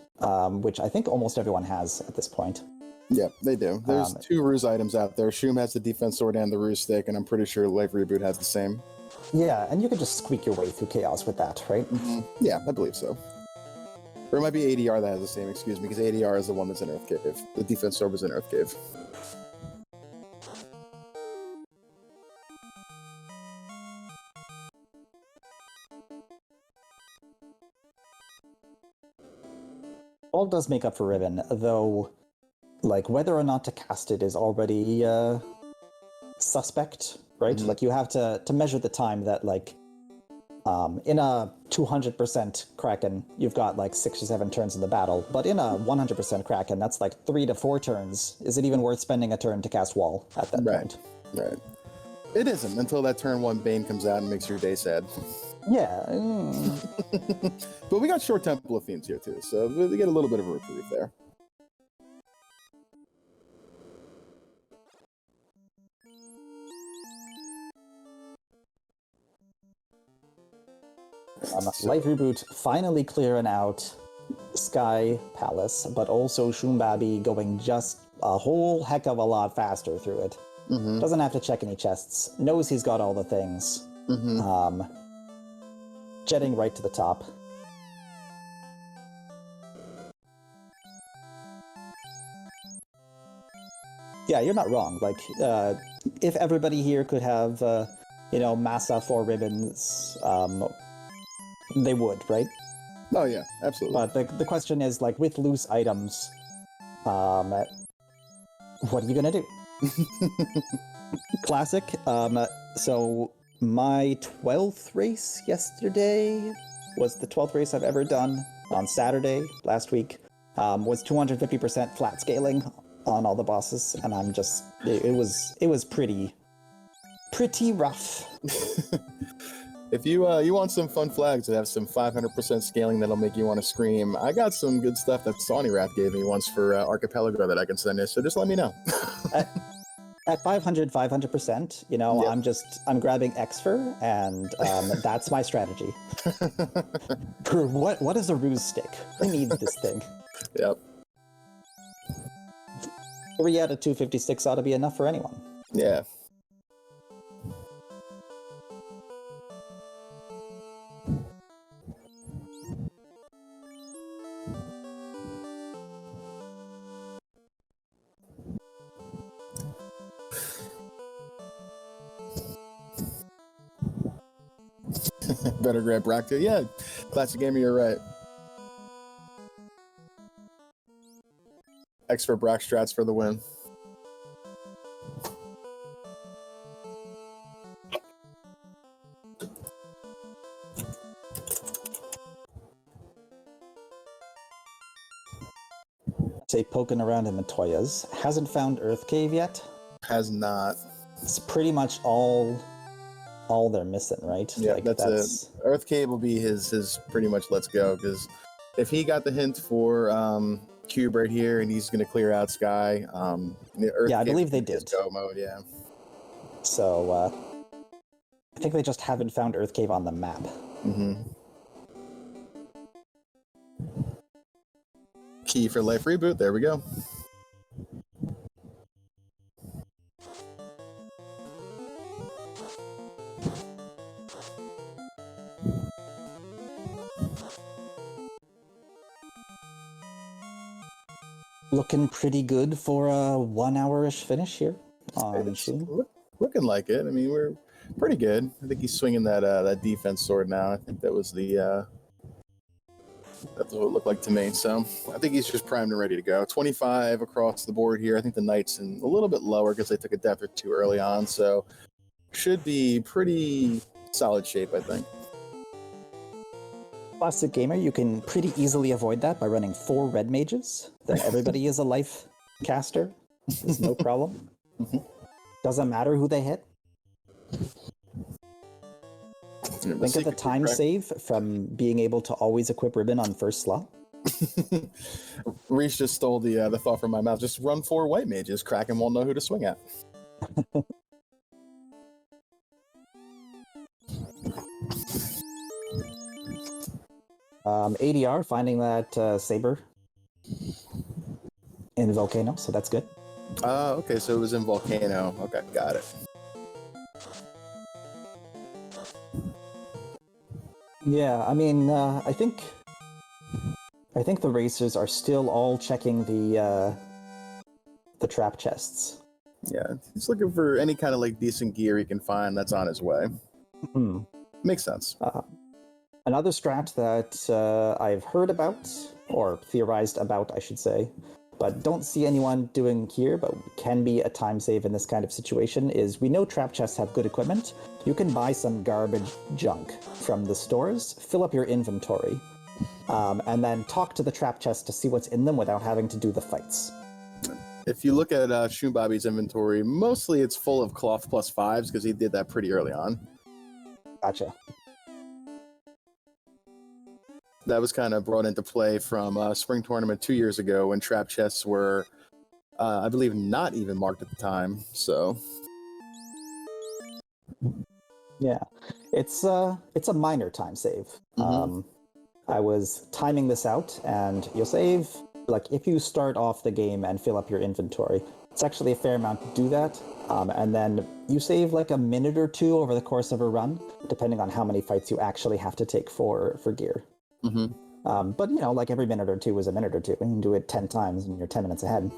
which I think almost everyone has at this point. Yeah, they do. There's two Ruse items out there. Shum has the Defense Sword and the Ruse Stick, and I'm pretty sure Life Reboot has the same. Yeah, and you can just squeak your way through Chaos with that, right? Yeah, I believe so. Or it might be ADR that has the same, excuse me, because ADR is the one that's in Earth Cave. The Defense Sword was in Earth Cave. wall does make up for ribbon, though, like, whether or not to cast it is already suspect, right? Like, you have to measure the time that, like, in a 200% Kraken, you've got like 6 or 7 turns in the battle, but in a 100% Kraken, that's like 3 to 4 turns. Is it even worth spending a turn to cast Wall at that point? Right. It isn't until that turn 1 Bane comes out and makes your day sad. Yeah. But we got short Temple of Fiends here too, so we get a little bit of a reprieve there. Life Reboot finally clearing out Sky Palace, but also Shumbabi going just a whole heck of a lot faster through it. Doesn't have to check any chests, knows he's got all the things. Jetting right to the top. Yeah, you're not wrong. Like, if everybody here could have, Massa 4 ribbons, they would, right? Oh yeah, absolutely. But the question is, like, with loose items, what are you gonna do? Classic. So my 12th race yesterday was the 12th race I've ever done on Saturday last week. Was 250% flat scaling on all the bosses, and I'm just it was pretty rough. If you want some fun flags that have some 500% scaling that'll make you want to scream, I got some good stuff that Sony Rap gave me once for Archipelago that I can send you, so just let me know. At 500%, yep. I'm grabbing Xfer, and that's my strategy. What is a ruse stick? Who needs this thing? Yep. 3 out of 256 ought to be enough for anyone. Yeah. Better grab Bracto. Yeah, classic gamer, you're right. X for Brack strats for the win. Say poking around in the Toyas. Hasn't found Earth Cave yet? Has not. It's pretty much all they're missing, right? Yeah, like, that's it. Earth Cave will be his pretty much let's go, because if he got the hint for Cube right here and he's going to clear out Sky, Earth yeah, I Cave believe they did. Go mode, yeah. So I think they just haven't found Earth Cave on the map. Key for Life Reboot, there we go. Looking pretty good for a 1 hour-ish finish here on Shun. Looking like it. I mean, we're pretty good. I think he's swinging that defense sword now. I think that was the that's what it looked like to me. So I think he's just primed and ready to go. 25 across the board here. I think the Knight's in a little bit lower because they took a death or two early on. So should be pretty solid shape, I think. Classic gamer, you can pretty easily avoid that by running 4 red mages. Then everybody is a life caster. There's no problem. Doesn't matter who they hit. Think of the time save from being able to always equip ribbon on first slot. Reese just stole the thought from my mouth. Just run 4 white mages. Kraken won't know who to swing at. ADR finding that saber in Volcano, so that's good. Okay, so it was in Volcano. Okay, got it. Yeah, I mean, I think the racers are still all checking the trap chests. Yeah, he's looking for any kind of like decent gear he can find that's on his way. Makes sense. Another strat that I've heard about or theorized about, I should say, but don't see anyone doing here, but can be a time save in this kind of situation, is we know trap chests have good equipment. You can buy some garbage junk from the stores, fill up your inventory, and then talk to the trap chest to see what's in them without having to do the fights. If you look at Shunbobby's inventory, mostly it's full of cloth plus 5s because he did that pretty early on. Gotcha. That was kind of brought into play from Spring Tournament 2 years ago when trap chests were, I believe, not even marked at the time. So, yeah, it's a minor time save. I was timing this out, and you'll save, like, if you start off the game and fill up your inventory, it's actually a fair amount to do that. And then you save like a minute or two over the course of a run, depending on how many fights you actually have to take for gear. But, you know, like every minute or two is a minute or two. You can do it 10 times and you're 10 minutes ahead.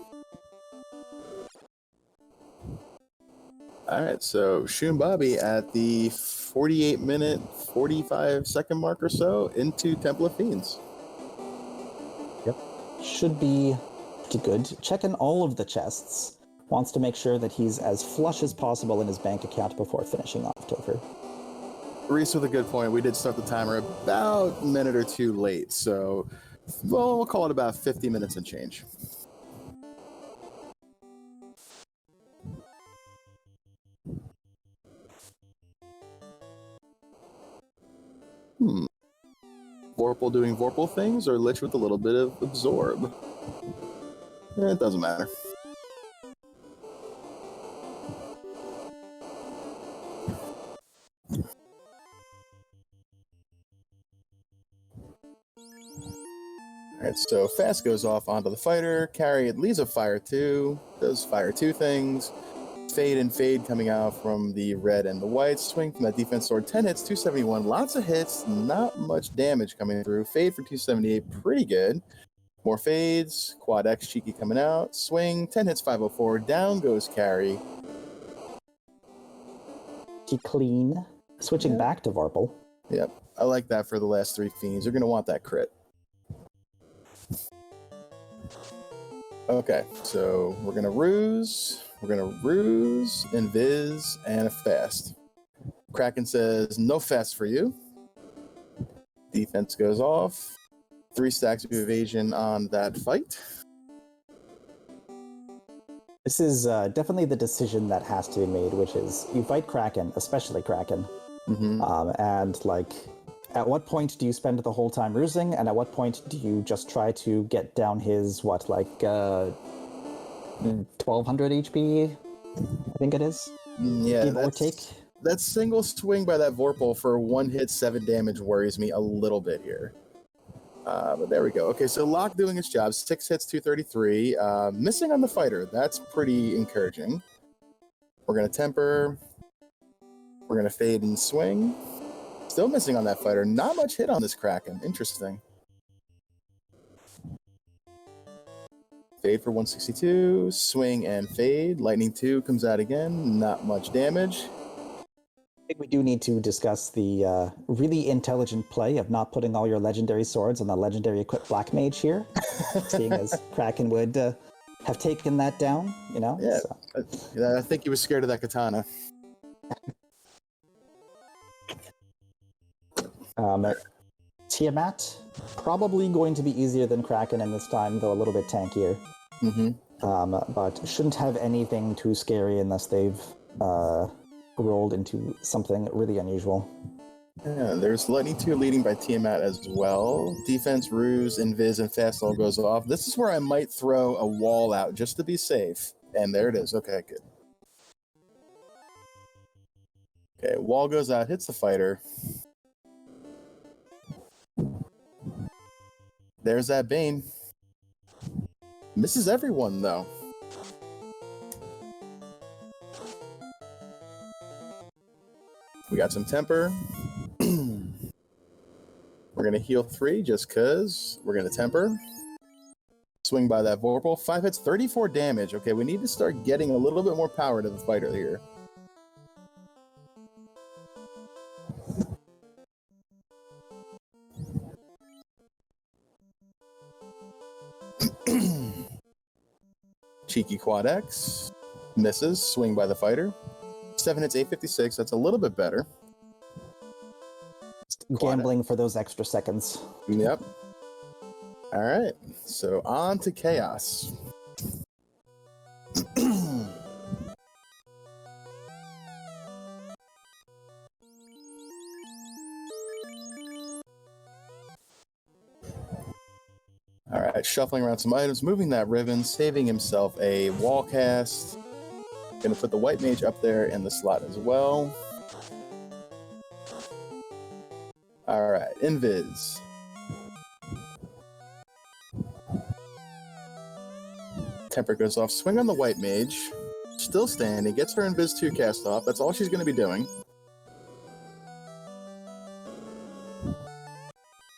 All right, so Shunbobby at the 48-minute, 45-second mark or so into Temple of Fiends. Yep. Should be good. Checking all of the chests. Wants to make sure that he's as flush as possible in his bank account before finishing off Topher. Reese with a good point. We did start the timer about a minute or two late, so we'll call it about 50 minutes and change. Vorpal doing Vorpal things, or Lich with a little bit of Absorb? It doesn't matter. Alright, so Fast goes off onto the fighter, Carry it leaves a Fire 2, does Fire 2 things, Fade and Fade coming out from the red and the white, swing from that defense sword, 10 hits, 271, lots of hits, not much damage coming through, Fade for 278, pretty good. More fades, Quad X cheeky coming out, swing, 10 hits, 504, down goes Carry. Clean. Switching back to Vorpal. Yep, I like that for the last 3 Fiends, you're going to want that crit. Okay, so we're gonna ruse, invis, and a fast. Kraken says, no fast for you. Defense goes off. 3 stacks of evasion on that fight. This is definitely the decision that has to be made, which is you fight Kraken, especially Kraken. And like, at what point do you spend the whole time rusing, and at what point do you just try to get down his, 1200 HP, I think it is? Yeah, Give or take. That single swing by that Vorpal for 1 hit, 7 damage worries me a little bit here. But there we go. Okay, so Locke doing its job. 6 hits, 233. Missing on the fighter. That's pretty encouraging. We're going to temper. We're going to fade and swing. Still missing on that fighter. Not much hit on this Kraken. Interesting. Fade for 162. Swing and fade. Lightning 2 comes out again. Not much damage. I think we do need to discuss the really intelligent play of not putting all your legendary swords on the legendary equipped Black Mage here, seeing as Kraken would have taken that down, you know? Yeah, so. I think he was scared of that katana. Tiamat, probably going to be easier than Kraken in this time, though a little bit tankier. But shouldn't have anything too scary unless they've rolled into something really unusual. Yeah, there's Lightning 2 leading by Tiamat as well. Defense, Ruse, Invis, and Fast all goes off. This is where I might throw a wall out just to be safe. And there it is. Okay, good. Okay, wall goes out, hits the fighter. There's that Bane. Misses everyone, though. We got some temper. We're going to heal 3 just because. We're going to temper. Swing by that Vorpal. 5 hits, 34 damage. Okay, we need to start getting a little bit more power to the fighter here. Cheeky Quad X. Misses. Swing by the fighter. 7 hits, 856. That's a little bit better. Gambling for those extra seconds. Yep. All right. So on to Chaos. All right, shuffling around some items, moving that ribbon, saving himself a wall cast. Gonna put the white mage up there in the slot as well. All right, Invis. Temper goes off, swing on the white mage. Still standing, gets her Invis 2 cast off. That's all she's gonna be doing.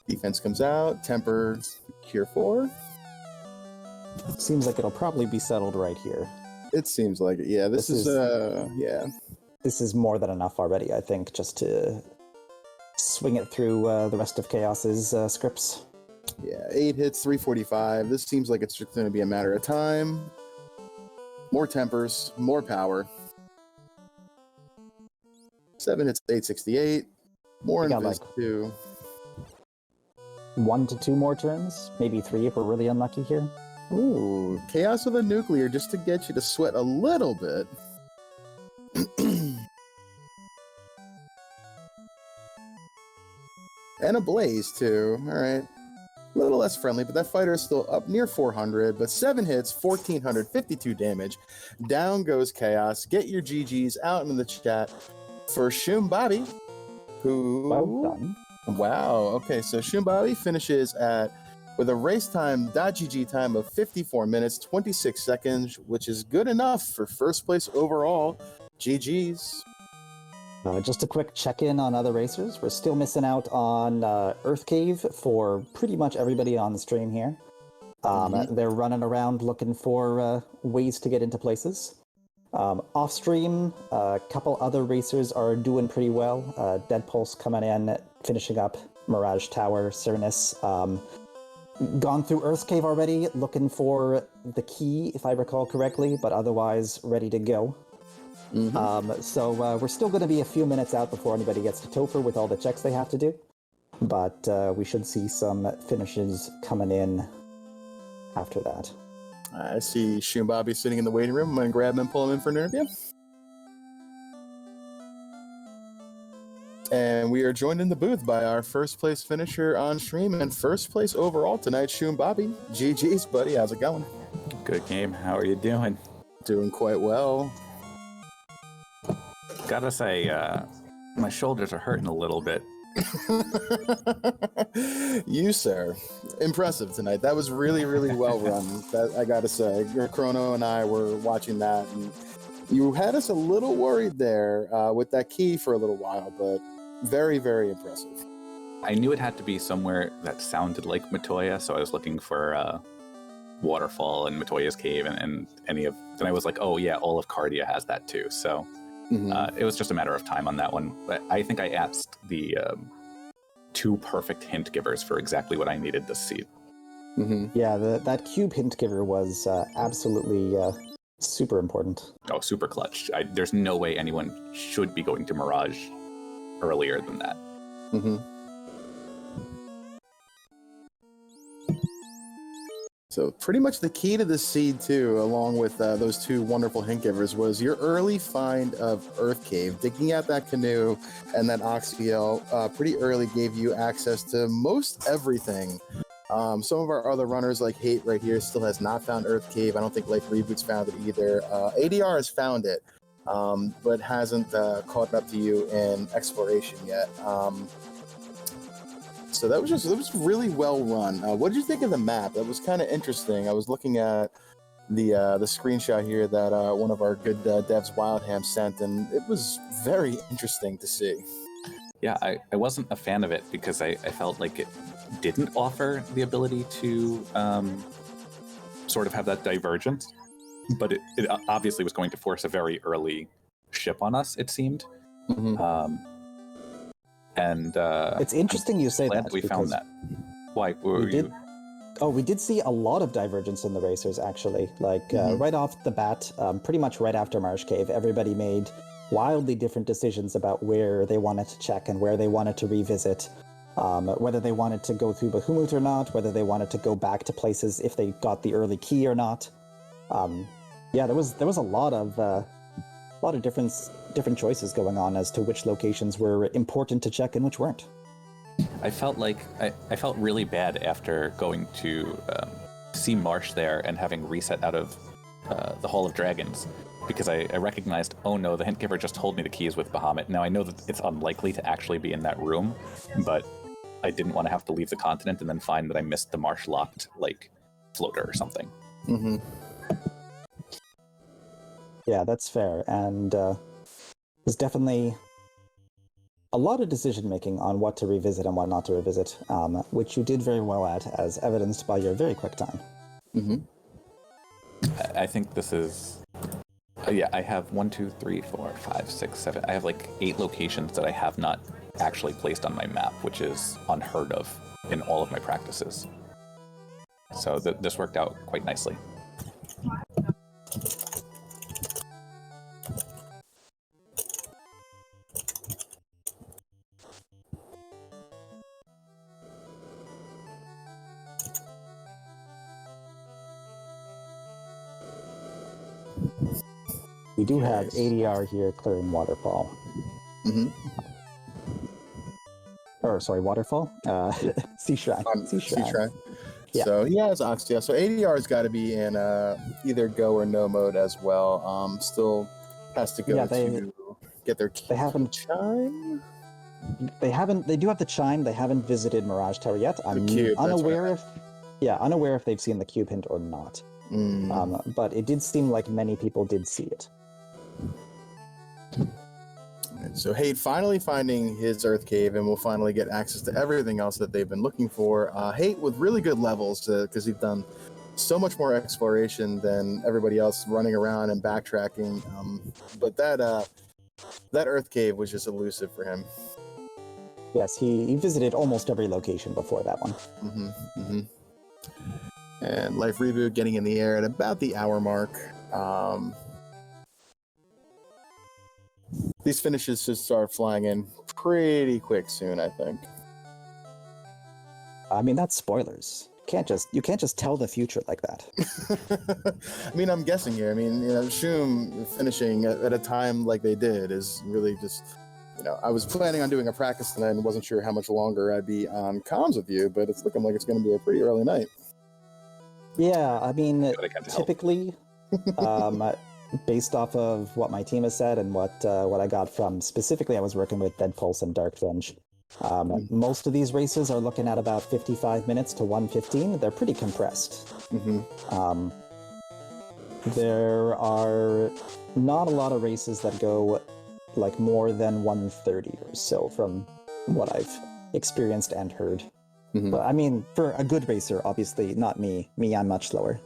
Defense comes out, Temper, Cure 4. Seems like it'll probably be settled right here. It seems like it, yeah. This is yeah. This is more than enough already, I think, just to swing it through the rest of Chaos's scripts. Yeah, 8 hits, 345. This seems like it's just going to be a matter of time. More Tempers, more power. 7 hits, 868. More Invis 2. 1 to 2 more turns, maybe 3 if we're really unlucky here. Ooh, Chaos with a nuclear just to get you to sweat a little bit. And a Blaze too. All right. A little less friendly, but that fighter is still up near 400, but 7 hits, 1452 damage. Down goes Chaos. Get your GGs out in the chat for Shum Bobby, who... Well done. Wow. Okay, so Shumbawi finishes with a race time .gg time of 54 minutes 26 seconds, which is good enough for first place overall. GG's. Just a quick check-in on other racers. We're still missing out on Earth Cave for pretty much everybody on the stream here. They're running around looking for ways to get into places. Off stream, a couple other racers are doing pretty well. Dead Pulse coming in, finishing up Mirage Tower, Cernus. Gone through Earth's Cave already, looking for the key, if I recall correctly, but otherwise ready to go. So we're still going to be a few minutes out before anybody gets to Topher with all the checks they have to do. But we should see some finishes coming in after that. I see Shumbabi sitting in the waiting room. I'm going to grab him and pull him in for an interview. And we are joined in the booth by our first place finisher on stream and first place overall tonight, Shumbabi. GG's, buddy. How's it going? Good game. How are you doing? Doing quite well. Gotta say, my shoulders are hurting a little bit. You, sir. Impressive tonight. That was really, really well run. That I gotta say. Chrono and I were watching that, and you had us a little worried there with that key for a little while, but very, very impressive. I knew it had to be somewhere that sounded like Matoya, so I was looking for Waterfall and Matoya's Cave and any of... Then I was like, oh yeah, all of Cardia has that too, so... it was just a matter of time on that one. But I think I asked the 2 perfect hint givers for exactly what I needed this seed. Yeah, that cube hint giver was absolutely super important. Oh, super clutch. There's no way anyone should be going to Mirage earlier than that. So pretty much the key to this seed too, along with those 2 wonderful hint givers, was your early find of Earth Cave. Digging out that canoe and that Oxyel pretty early gave you access to most everything. Some of our other runners, like Hate right here, still has not found Earth Cave. I don't think Life Reboot's found it either. ADR has found it, but hasn't caught up to you in exploration yet. So that was really well run. What did you think of the map? That was kind of interesting. I was looking at the screenshot here that one of our good devs, Wildham, sent, and it was very interesting to see. Yeah, I wasn't a fan of it because I felt like it didn't offer the ability to sort of have that divergence, but it obviously was going to force a very early ship on us, it seemed. And it's interesting you say that. We found that. Why? Were you? Oh, we did see a lot of divergence in the racers, actually. Like, right off the bat, pretty much right after Marsh Cave, everybody made wildly different decisions about where they wanted to check and where they wanted to revisit. Whether they wanted to go through Bahamut or not, whether they wanted to go back to places if they got the early key or not. Yeah, there was a lot of different choices going on as to which locations were important to check and which weren't. I felt like I felt really bad after going to see Marsh there and having reset out of the Hall of Dragons, because I recognized, oh no, the hint giver just told me the keys with Bahamut. Now I know that it's unlikely to actually be in that room, but I didn't want to have to leave the continent and then find that I missed the Marsh locked like floater or something. Mm-hmm. Yeah, that's fair, and there's definitely a lot of decision-making on what to revisit and what not to revisit, which you did very well at, as evidenced by your very quick time. Mm-hmm. I think this is... yeah, I have 1, 2, 3, 4, 5, 6, 7... I have like 8 locations that I have not actually placed on my map, which is unheard of in all of my practices. So this worked out quite nicely. We do have ADR here clearing Waterfall. Mm-hmm. Or, sorry, Waterfall? Sea Shrine. Sea Shrine. Yeah. So he has Oxtia. So ADR's got to be in either go or no mode as well. Still has to go to get their key. They haven't chime. They do have the chime. They haven't visited Mirage Tower yet. I'm unaware if they've seen the cube hint or not. But it did seem like many people did see it. So Hate finally finding his Earth Cave, and we'll finally get access to everything else that they've been looking for. Hate with really good levels, because he's done so much more exploration than everybody else, running around and backtracking. But that Earth Cave was just elusive for him. Yes, he visited almost every location before that one. And Life Reboot getting in the air at about the hour mark. These finishes should start flying in pretty quick soon, I think. I mean, that's spoilers. You can't just tell the future like that. I mean, I'm guessing here. I mean, Shum finishing at a time like they did is really just, I was planning on doing a practice tonight and wasn't sure how much longer I'd be on comms with you, but it's looking like it's going to be a pretty early night. Yeah, I mean, typically, based off of what my team has said and what I got from, specifically I was working with Dead Pulse and Dark Fringe. Most of these races are looking at about 55 minutes to 115. They're pretty compressed. There are not a lot of races that go like more than 130 or so from what I've experienced and heard. But I mean, for a good racer, obviously, not me. I'm much slower.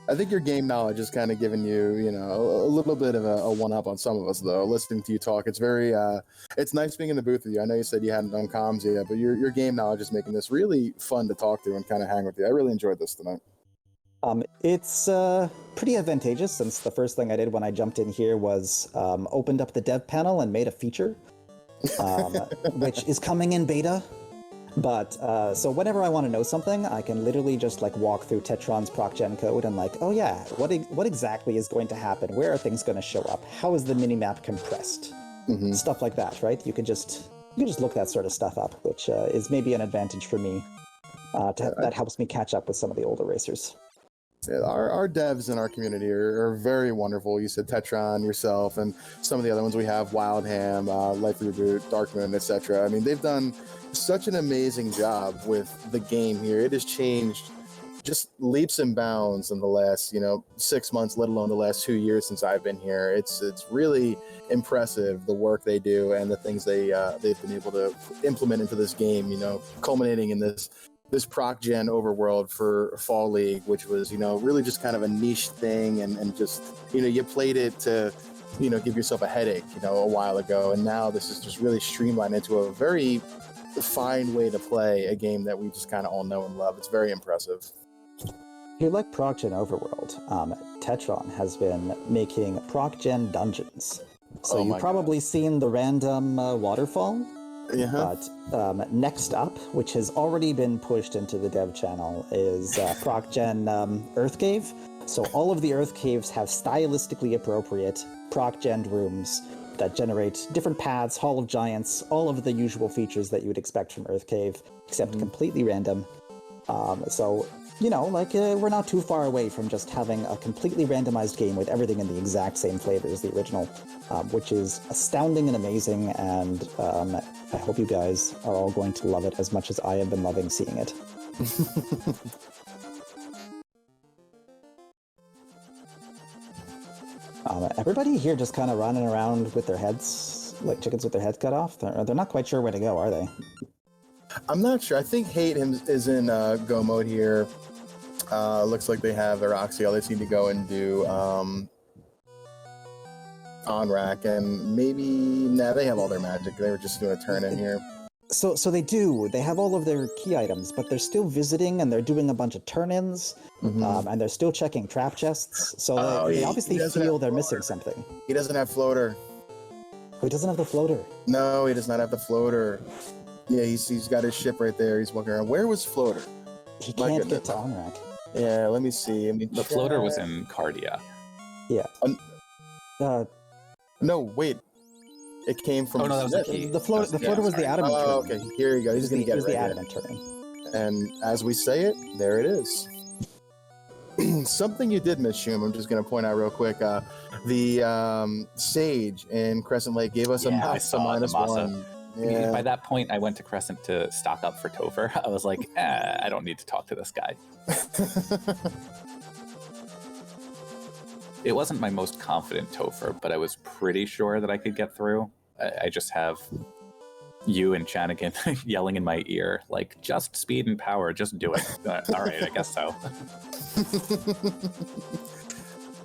I think your game knowledge is kind of giving you, a little bit of a one-up on some of us, though. Listening to you talk, it's very, it's nice being in the booth with you. I know you said you hadn't done comms yet, but your game knowledge is making this really fun to talk to and kind of hang with you. I really enjoyed this tonight. It's pretty advantageous, since the first thing I did when I jumped in here was opened up the dev panel and made a feature, which is coming in beta. But, so whenever I want to know something, I can literally just, walk through Tetron's procgen code and, oh yeah, what exactly is going to happen? Where are things going to show up? How is the minimap compressed? Stuff like that, right? You can just look that sort of stuff up, which is maybe an advantage for me. That helps me catch up with some of the older racers. Yeah, our devs in our community are very wonderful. You said Tetron, yourself, and some of the other ones we have, Wildham, Life Reboot, Darkmoon, etc. I mean, they've done such an amazing job with the game here. It has changed just leaps and bounds in the last, 6 months, let alone the last 2 years since I've been here. It's really impressive, the work they do and the things they've been able to implement into this game, culminating in this proc gen overworld for Fall League, which was, really just kind of a niche thing, and just, you played it to, give yourself a headache, a while ago. And now this is just really streamlined into a very fine way to play a game that we just kind of all know and love. It's very impressive. If you like ProcGen Overworld, Tetron has been making ProcGen dungeons. So you've probably seen the random waterfall. Yeah. But next up, which has already been pushed into the dev channel, is ProcGen Earth Cave. So all of the Earth Caves have stylistically appropriate ProcGen rooms that generate different paths, Hall of Giants, all of the usual features that you would expect from Earth Cave, except completely random. So, you know, like, we're not too far away from just having a completely randomized game with everything in the exact same flavor as the original, which is astounding and amazing, and I hope you guys are all going to love it as much as I have been loving seeing it. Everybody here just kind of running around with their heads, like chickens with their heads cut off. They're not quite sure where to go, are they? I'm not sure. I think Hate is in go mode here. Looks like they have their Oxy. All they seem to go and do on rack, and maybe they have all their magic. They were just doing a turn in here. So they do. They have all of their key items, but they're still visiting and they're doing a bunch of turn-ins, and they're still checking trap chests. So they obviously feel they're missing something. He doesn't have floater. He doesn't have the floater. No, he does not have the floater. Yeah, he's got his ship right there. He's walking around. Where was floater? He can't get to on rack. Yeah, let me see. The floater was in Cardia. Yeah. No, wait. It came from. Oh no, that was the key. The floater was the adamant turn. Oh, okay. Here you go. He's gonna get it right the here. adamant turn. And as we say it, there it is. Something you did miss, Shum. I'm just gonna point out real quick. The Sage in Crescent Lake gave us a Masa -1. Yeah. By that point, I went to Crescent to stock up for Topher. I was like, I don't need to talk to this guy. It wasn't my most confident Topher, but I was pretty sure that I could get through. I just have you and Chanigan yelling in my ear, like, just speed and power, just do it. All right, I guess so.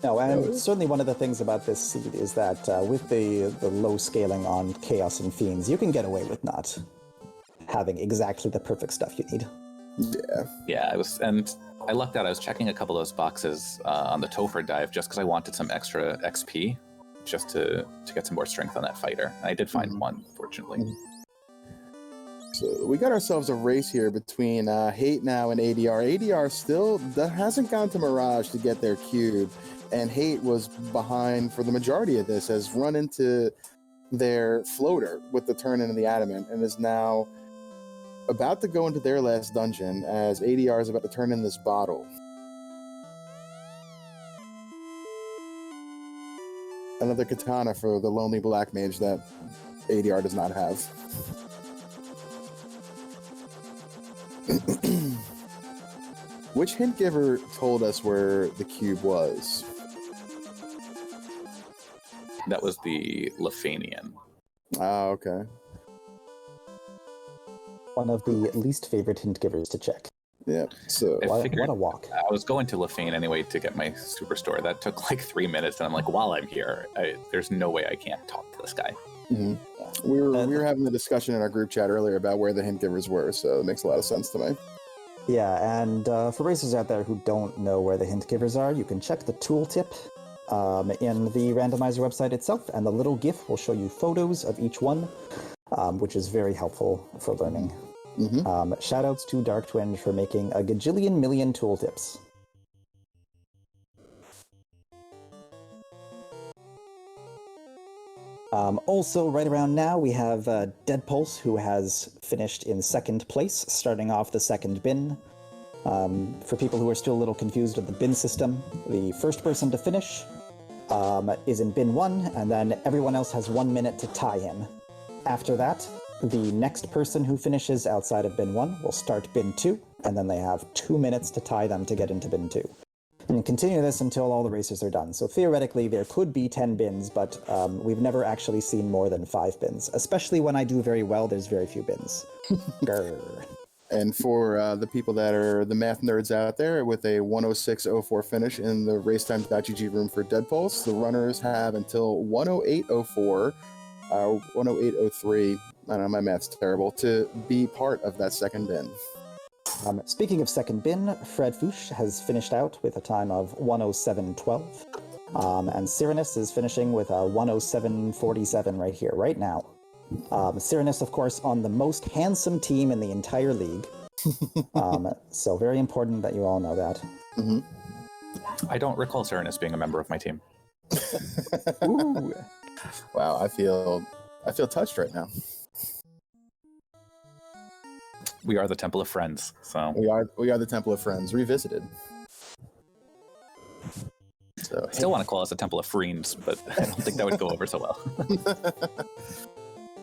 No, and certainly one of the things about this seed is that with the low scaling on Chaos and Fiends, you can get away with not having exactly the perfect stuff you need. Yeah, I lucked out. I was checking a couple of those boxes on the Topher dive just because I wanted some extra XP, just to get some more strength on that fighter. I did find one, fortunately. So we got ourselves a race here between Hate now and ADR. ADR still hasn't gone to Mirage to get their cube, and Hate was behind for the majority of this, has run into their floater with the turn into the adamant, and is now about to go into their last dungeon as ADR is about to turn in this bottle. Another katana for the lonely black mage that ADR does not have. Which hint giver told us where the cube was? That was the Lefanian. Ah, okay. One of the least favorite hint givers to check. Yeah, so what a walk. I was going to Lefane anyway to get my superstore. That took like 3 minutes, and I'm like, while I'm here, there's no way I can't talk to this guy. Mm-hmm. We were having a discussion in our group chat earlier about where the hint givers were, so it makes a lot of sense to me. Yeah, and for racers out there who don't know where the hint givers are, you can check the tooltip in the randomizer website itself, and the little GIF will show you photos of each one, which is very helpful for learning. Mm-hmm. Shoutouts to Dark Twinge for making a gajillion million tooltips. Also, right around now, we have Dead Pulse, who has finished in second place, starting off the second bin. For people who are still a little confused with the bin system, the first person to finish is in bin 1, and then everyone else has 1 minute to tie him. After that, the next person who finishes outside of bin 1 will start bin 2, and then they have 2 minutes to tie them to get into bin 2. And continue this until all the races are done. So theoretically, there could be 10 bins, but we've never actually seen more than 5 bins. Especially when I do very well, there's very few bins. Grr. And for the people that are the math nerds out there, with a 106.04 finish in the racetime.gg room for Dead Pulse, the runners have until 108.04, 108.03 I don't know, my math's terrible, to be part of that second bin. Speaking of second bin, Fred Fouche has finished out with a time of 107.12. And Cyranus is finishing with a 107.47 right here, right now. Cyranus, of course, on the most handsome team in the entire league. So very important that you all know that. Mm-hmm. I don't recall Cyranus being a member of my team. Ooh. Wow, I feel touched right now. We are the Temple of Friends, so We are the Temple of Friends revisited. So still want to call us the Temple of Friends, but I don't think that would go over so well.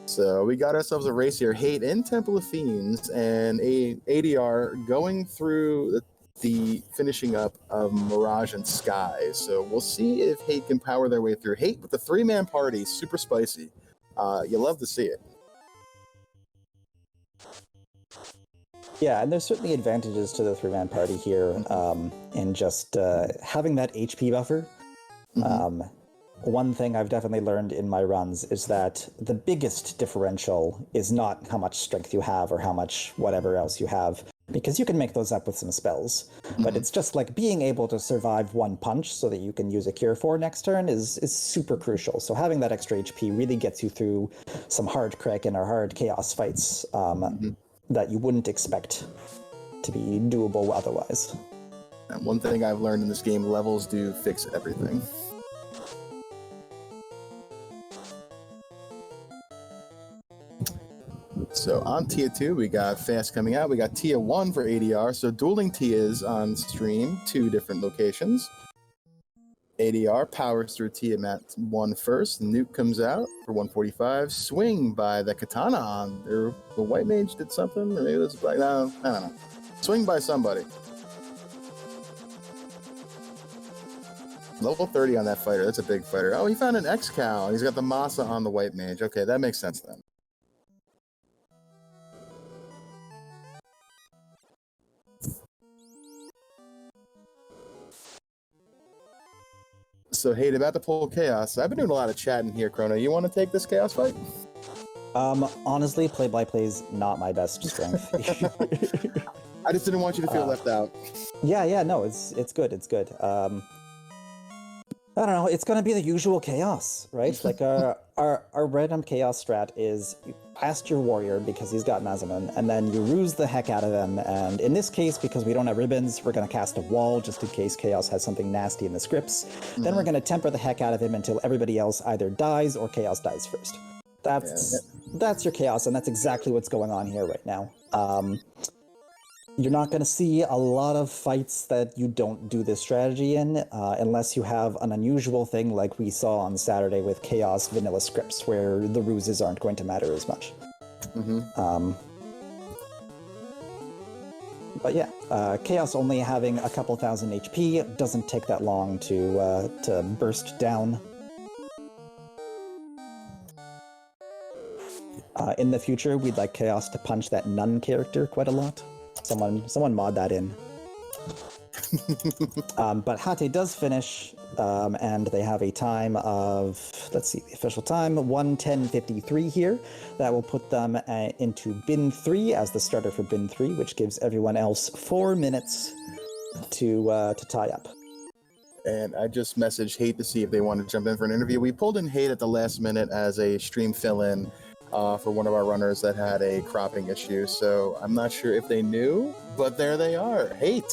So we got ourselves a race here. Hate in Temple of Fiends and a ADR going through the finishing up of Mirage and Sky. So we'll see if Hate can power their way through. Hate with the 3-man party, super spicy. You love to see it. Yeah, and there's certainly advantages to the 3-man party here in just having that HP buffer. Mm-hmm. One thing I've definitely learned in my runs is that the biggest differential is not how much strength you have or how much whatever else you have, because you can make those up with some spells. Mm-hmm. But it's just like being able to survive one punch so that you can use a Cure 4 next turn is super crucial. So having that extra HP really gets you through some hard Kraken or hard Chaos fights that you wouldn't expect to be doable otherwise. And one thing I've learned in this game, levels do fix everything. So on Tia 2, we got Fast coming out. We got Tia 1 for ADR. So dueling Tias on stream, 2 different locations. ADR powers through Tia Mat 1 first. Nuke comes out for 145. Swing by the Katana on there. The White Mage did something, or maybe this is Black. No, I don't know. Swing by somebody. Level 30 on that fighter. That's a big fighter. Oh, he found an X-Cow. He's got the Masa on the White Mage. Okay, that makes sense then. So, Hate, about to pull Chaos. I've been doing a lot of chatting here, Chrono. You want to take this Chaos fight? Honestly, play-by-play is not my best strength. I just didn't want you to feel left out. Yeah, no, it's good, it's good. I don't know, it's gonna be the usual chaos, right? Like our random chaos strat is you blast your warrior because he's got Mazamun, and then you ruse the heck out of him, and in this case, because we don't have ribbons, we're gonna cast a wall just in case chaos has something nasty in the scripts. Then we're gonna temper the heck out of him until everybody else either dies or chaos dies first. That's your chaos, and that's exactly what's going on here right now. You're not going to see a lot of fights that you don't do this strategy in, unless you have an unusual thing like we saw on Saturday with Chaos vanilla scripts, where the ruses aren't going to matter as much. But yeah, Chaos only having a couple thousand HP doesn't take that long to burst down. In the future, we'd like Chaos to punch that Nun character quite a lot. Someone mod that in. But Hate does finish, and they have a time of, let's see, the official time, 1:10:53 here. That will put them into Bin 3 as the starter for Bin 3, which gives everyone else 4 minutes to tie up. And I just messaged Hate to see if they want to jump in for an interview. We pulled in Hate at the last minute as a stream fill-in for one of our runners that had a cropping issue. So I'm not sure if they knew, but there they are. Hate.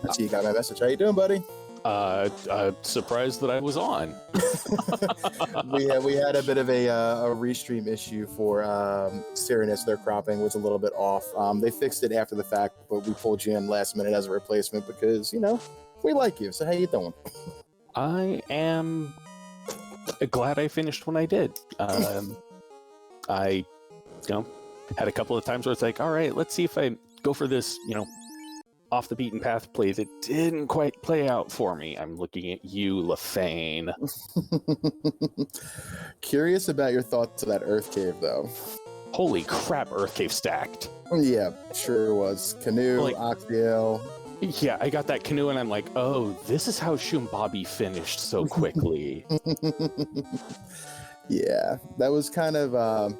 I see you got my message. How you doing, buddy? Surprised that I was on. we had a bit of a restream issue for Cyranus. Their cropping was a little bit off. They fixed it after the fact, but we pulled you in last minute as a replacement because, you know, we like you. So how you doing? I am glad I finished when I did. I, had a couple of times where it's like, all right, let's see if I go for this, off the beaten path play that didn't quite play out for me. I'm looking at you, LaFane. Curious about your thoughts of that Earth Cave, though. Holy crap, Earth Cave stacked. Yeah, sure was. Canoe, Oxtail. Yeah, I got that canoe and I'm like, oh, this is how Shumbabi finished so quickly. Yeah, that was kind of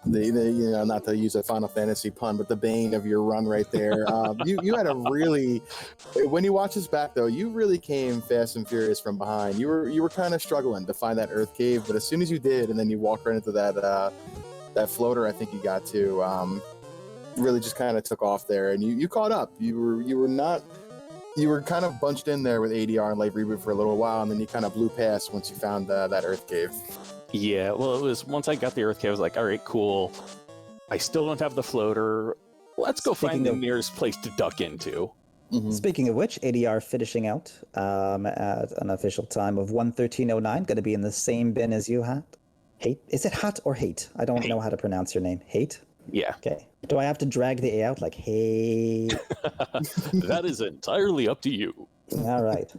not to use a Final Fantasy pun, but the bane of your run right there. You had a really, when you watch this back though, you really came fast and furious from behind. You were kind of struggling to find that Earth Cave, but as soon as you did, and then you walked right into that floater, I think you got to, really just kind of took off there, and you caught up. You were kind of bunched in there with ADR and Light Reboot for a little while, and then you kind of blew past once you found that Earth Cave. Yeah, well, it was once I got the Earth Cave, I was like, all right, cool. I still don't have the floater. Let's go find the nearest place to duck into. Mm-hmm. Speaking of which, ADR finishing out at an official time of 1:13:09, going to be in the same bin as you, Hat. Hate? Is it Hat or Hate? I don't know how to pronounce your name. Hate? Yeah. Okay. Do I have to drag the A out like, hey? That is entirely up to you. All right.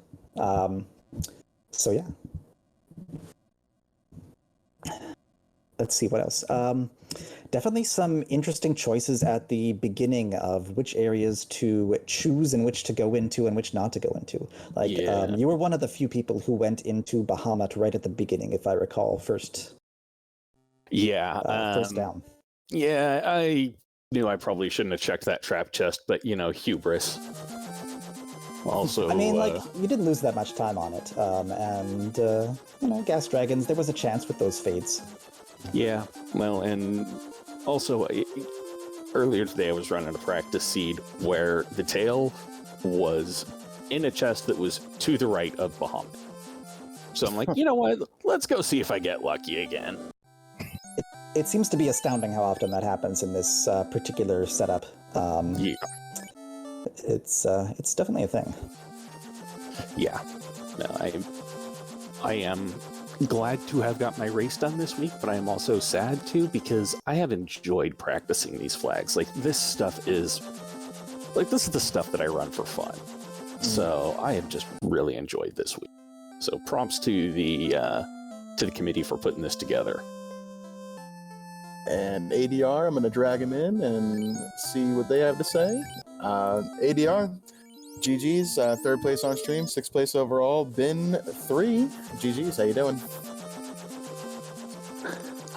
So, yeah. Let's see what else. Definitely some interesting choices at the beginning of which areas to choose and which to go into and which not to go into. Like, you were one of the few people who went into Bahamut right at the beginning, if I recall, first. Yeah. First down. Yeah, I knew I probably shouldn't have checked that trap chest, but, hubris. Also, I mean, you didn't lose that much time on it. And, Gas Dragons, there was a chance with those fades. Yeah, well, and also, earlier today I was running a practice seed where the tail was in a chest that was to the right of Bahamut. So I'm like, you know what? Let's go see if I get lucky again. It seems to be astounding how often that happens in this particular setup. Yeah. It's definitely a thing. Yeah. No, I am glad to have got my race done this week, but I am also sad too because I have enjoyed practicing these flags. Like, this stuff is this is the stuff that I run for fun. So I have just really enjoyed this week. So props to the committee for putting this together. And ADR, I'm going to drag him in and see what they have to say. ADR, GG's, third place on stream, sixth place overall, bin 3. GG's, how you doing?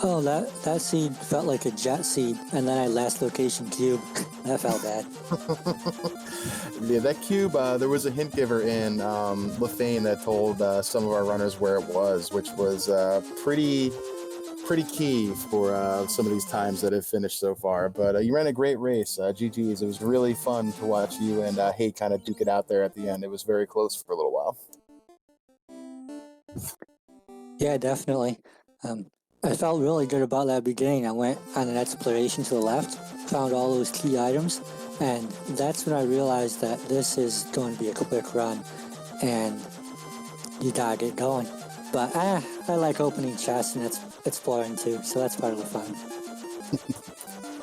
Oh, that seed felt like a jet seed, and then I last location cube. That felt bad. Yeah, that cube, there was a hint giver in Lefane that told some of our runners where it was, which was pretty key for some of these times that have finished so far. But you ran a great race. GG's. It was really fun to watch you and Hate kind of duke it out there at the end. It was very close for a little while. Yeah, definitely. I felt really good about that beginning. I went on an exploration to the left, found all those key items, and that's when I realized that this is going to be a quick run, and you gotta get going. But I like opening chests and exploring too, so that's part of the fun.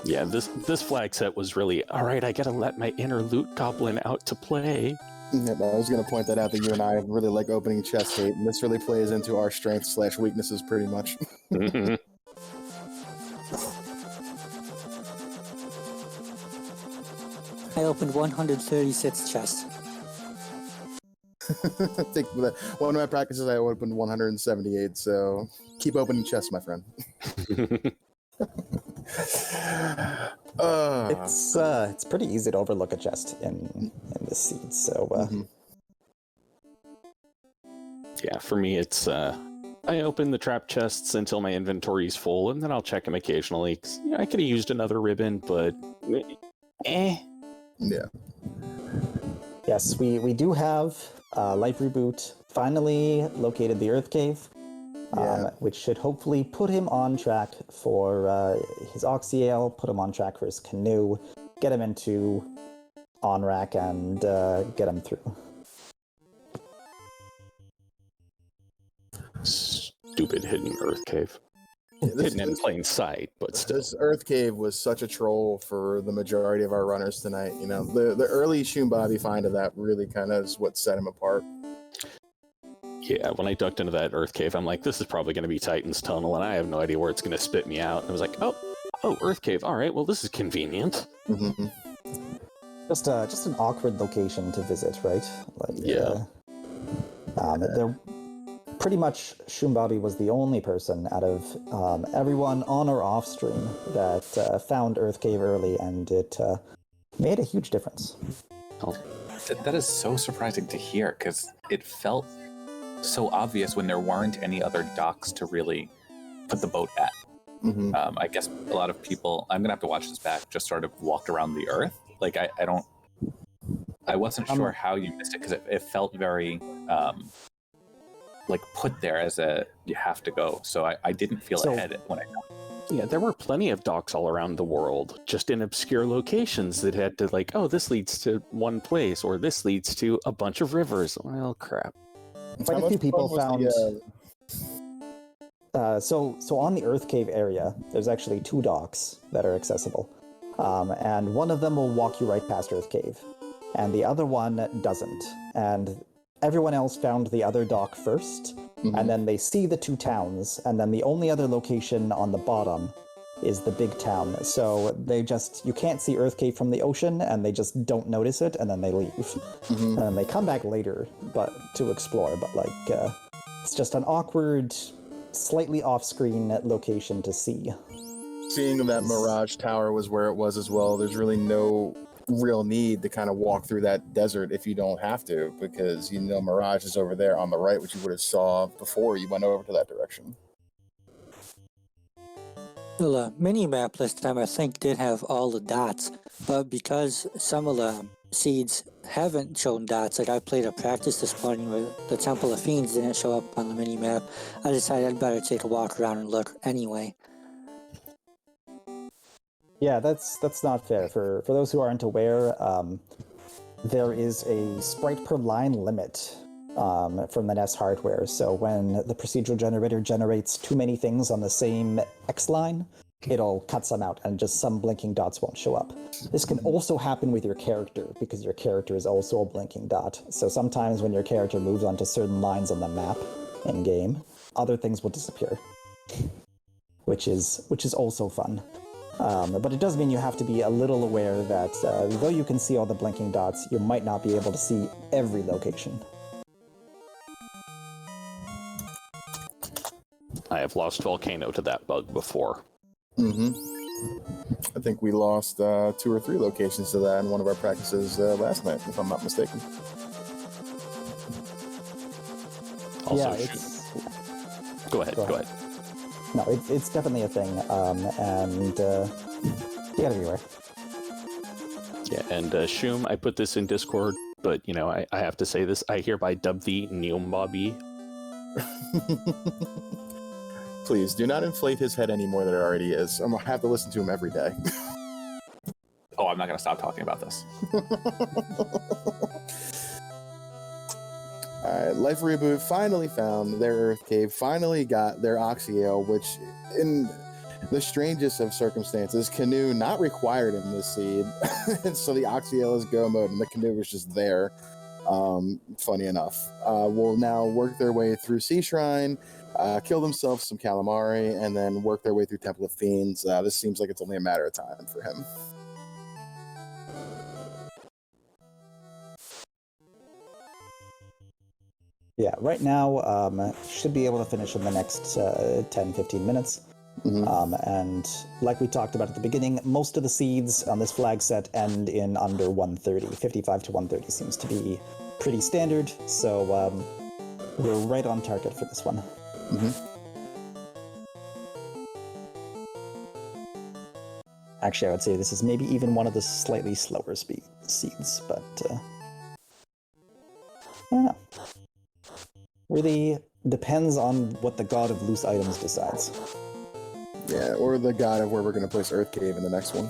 Yeah, this flag set was really, all right, I gotta let my inner loot goblin out to play. Yeah, I was going to point that out that you and I really like opening chests, Hate, and this really plays into our strengths/weaknesses pretty much. Mm-hmm. I opened 136 chests. I think one of my practices I opened 178, so keep opening chests, my friend. It's pretty easy to overlook a chest in this seed, so Yeah, for me it's I open the trap chests until my inventory's full, and then I'll check them occasionally. 'Cause, I could have used another ribbon, but Yeah. Yes, we do have Life Reboot finally located the Earth Cave, which should hopefully put him on track for his Oxyale, put him on track for his canoe, get him into on-rack, and get him through. Stupid hidden Earth Cave. Hidden in plain sight, but still. This Earth Cave was such a troll for the majority of our runners tonight. The early Shumbabi find of that really kind of is what set him apart. Yeah, when I ducked into that Earth Cave, I'm like, this is probably going to be Titan's Tunnel, and I have no idea where it's going to spit me out. And I was like, oh, Earth Cave. All right, well, this is convenient. Mm-hmm. Just an awkward location to visit, right? Like, yeah. There pretty much Shumbabi was the only person out of everyone on or off stream that found Earth Cave early, and it made a huge difference. Oh, That is so surprising to hear, because it felt so obvious when there weren't any other docks to really put the boat at. Mm-hmm. I guess a lot of people, I'm gonna have to watch this back, just sort of walked around the Earth. Like I wasn't sure how you missed it, because it felt very like put there as a you have to go. So I didn't feel ahead when I got. yeah, there were plenty of docks all around the world, just in obscure locations that had to like, oh, this leads to one place, or this leads to a bunch of rivers. Well, crap. Quite a few people found. So on the Earth Cave area, there's actually 2 docks that are accessible, and one of them will walk you right past Earth Cave, and the other one doesn't. And everyone else found the other dock first, and then they see the 2 towns, and then the only other location on the bottom is the big town. So you can't see Earth Cave from the ocean, and they just don't notice it, and then they leave. And they come back later, to explore, but like it's just an awkward, slightly off-screen location to see. Seeing that Mirage Tower was where it was as well, there's really no real need to kind of walk through that desert if you don't have to, because you know Mirage is over there on the right, which you would have saw before you went over to that direction. The mini-map this time, I think, did have all the dots, but because some of the seeds haven't shown dots, like I played a practice this morning where the Temple of Fiends didn't show up on the mini-map, I decided I'd better take a walk around and look anyway. Yeah, that's not fair. For those who aren't aware, there is a sprite per line limit from the NES hardware. So when the procedural generator generates too many things on the same X line, it'll cut some out and just some blinking dots won't show up. This can also happen with your character, because your character is also a blinking dot. So sometimes when your character moves onto certain lines on the map in game, other things will disappear, which is also fun. But it does mean you have to be a little aware that though you can see all the blinking dots, you might not be able to see every location. I have lost Volcano to that bug before. I think we lost 2 or 3 locations to that in one of our practices last night, if I'm not mistaken. Also, Yeah, Go ahead. No, it's definitely a thing, and you gotta be aware. Yeah, and Shum, I put this in Discord, but you know, I have to say this. I hereby dub thee Neombabi. Please do not inflate his head any more than it already is. I'm gonna have to listen to him every day. Oh, I'm not gonna stop talking about this. Alright, Life Reboot finally found their Earth Cave, finally got their Oxyale, which, in the strangest of circumstances, Canoe not required in this seed. And so the Oxyale is go mode, and the Canoe was just there. Funny enough. Will now work their way through Sea Shrine, kill themselves some calamari, and then work their way through Temple of Fiends. This seems like it's only a matter of time for him. Yeah, right now, should be able to finish in the next 10-15 minutes. And like we talked about at the beginning, most of the seeds on this flag set end in under 130. 55 to 130 seems to be pretty standard, so we're right on target for this one. Actually, I would say this is maybe even one of the slightly slower seeds, but I don't know. Really depends on what the god of loose items decides. Yeah, or the god of where we're going to place Earth Cave in the next one.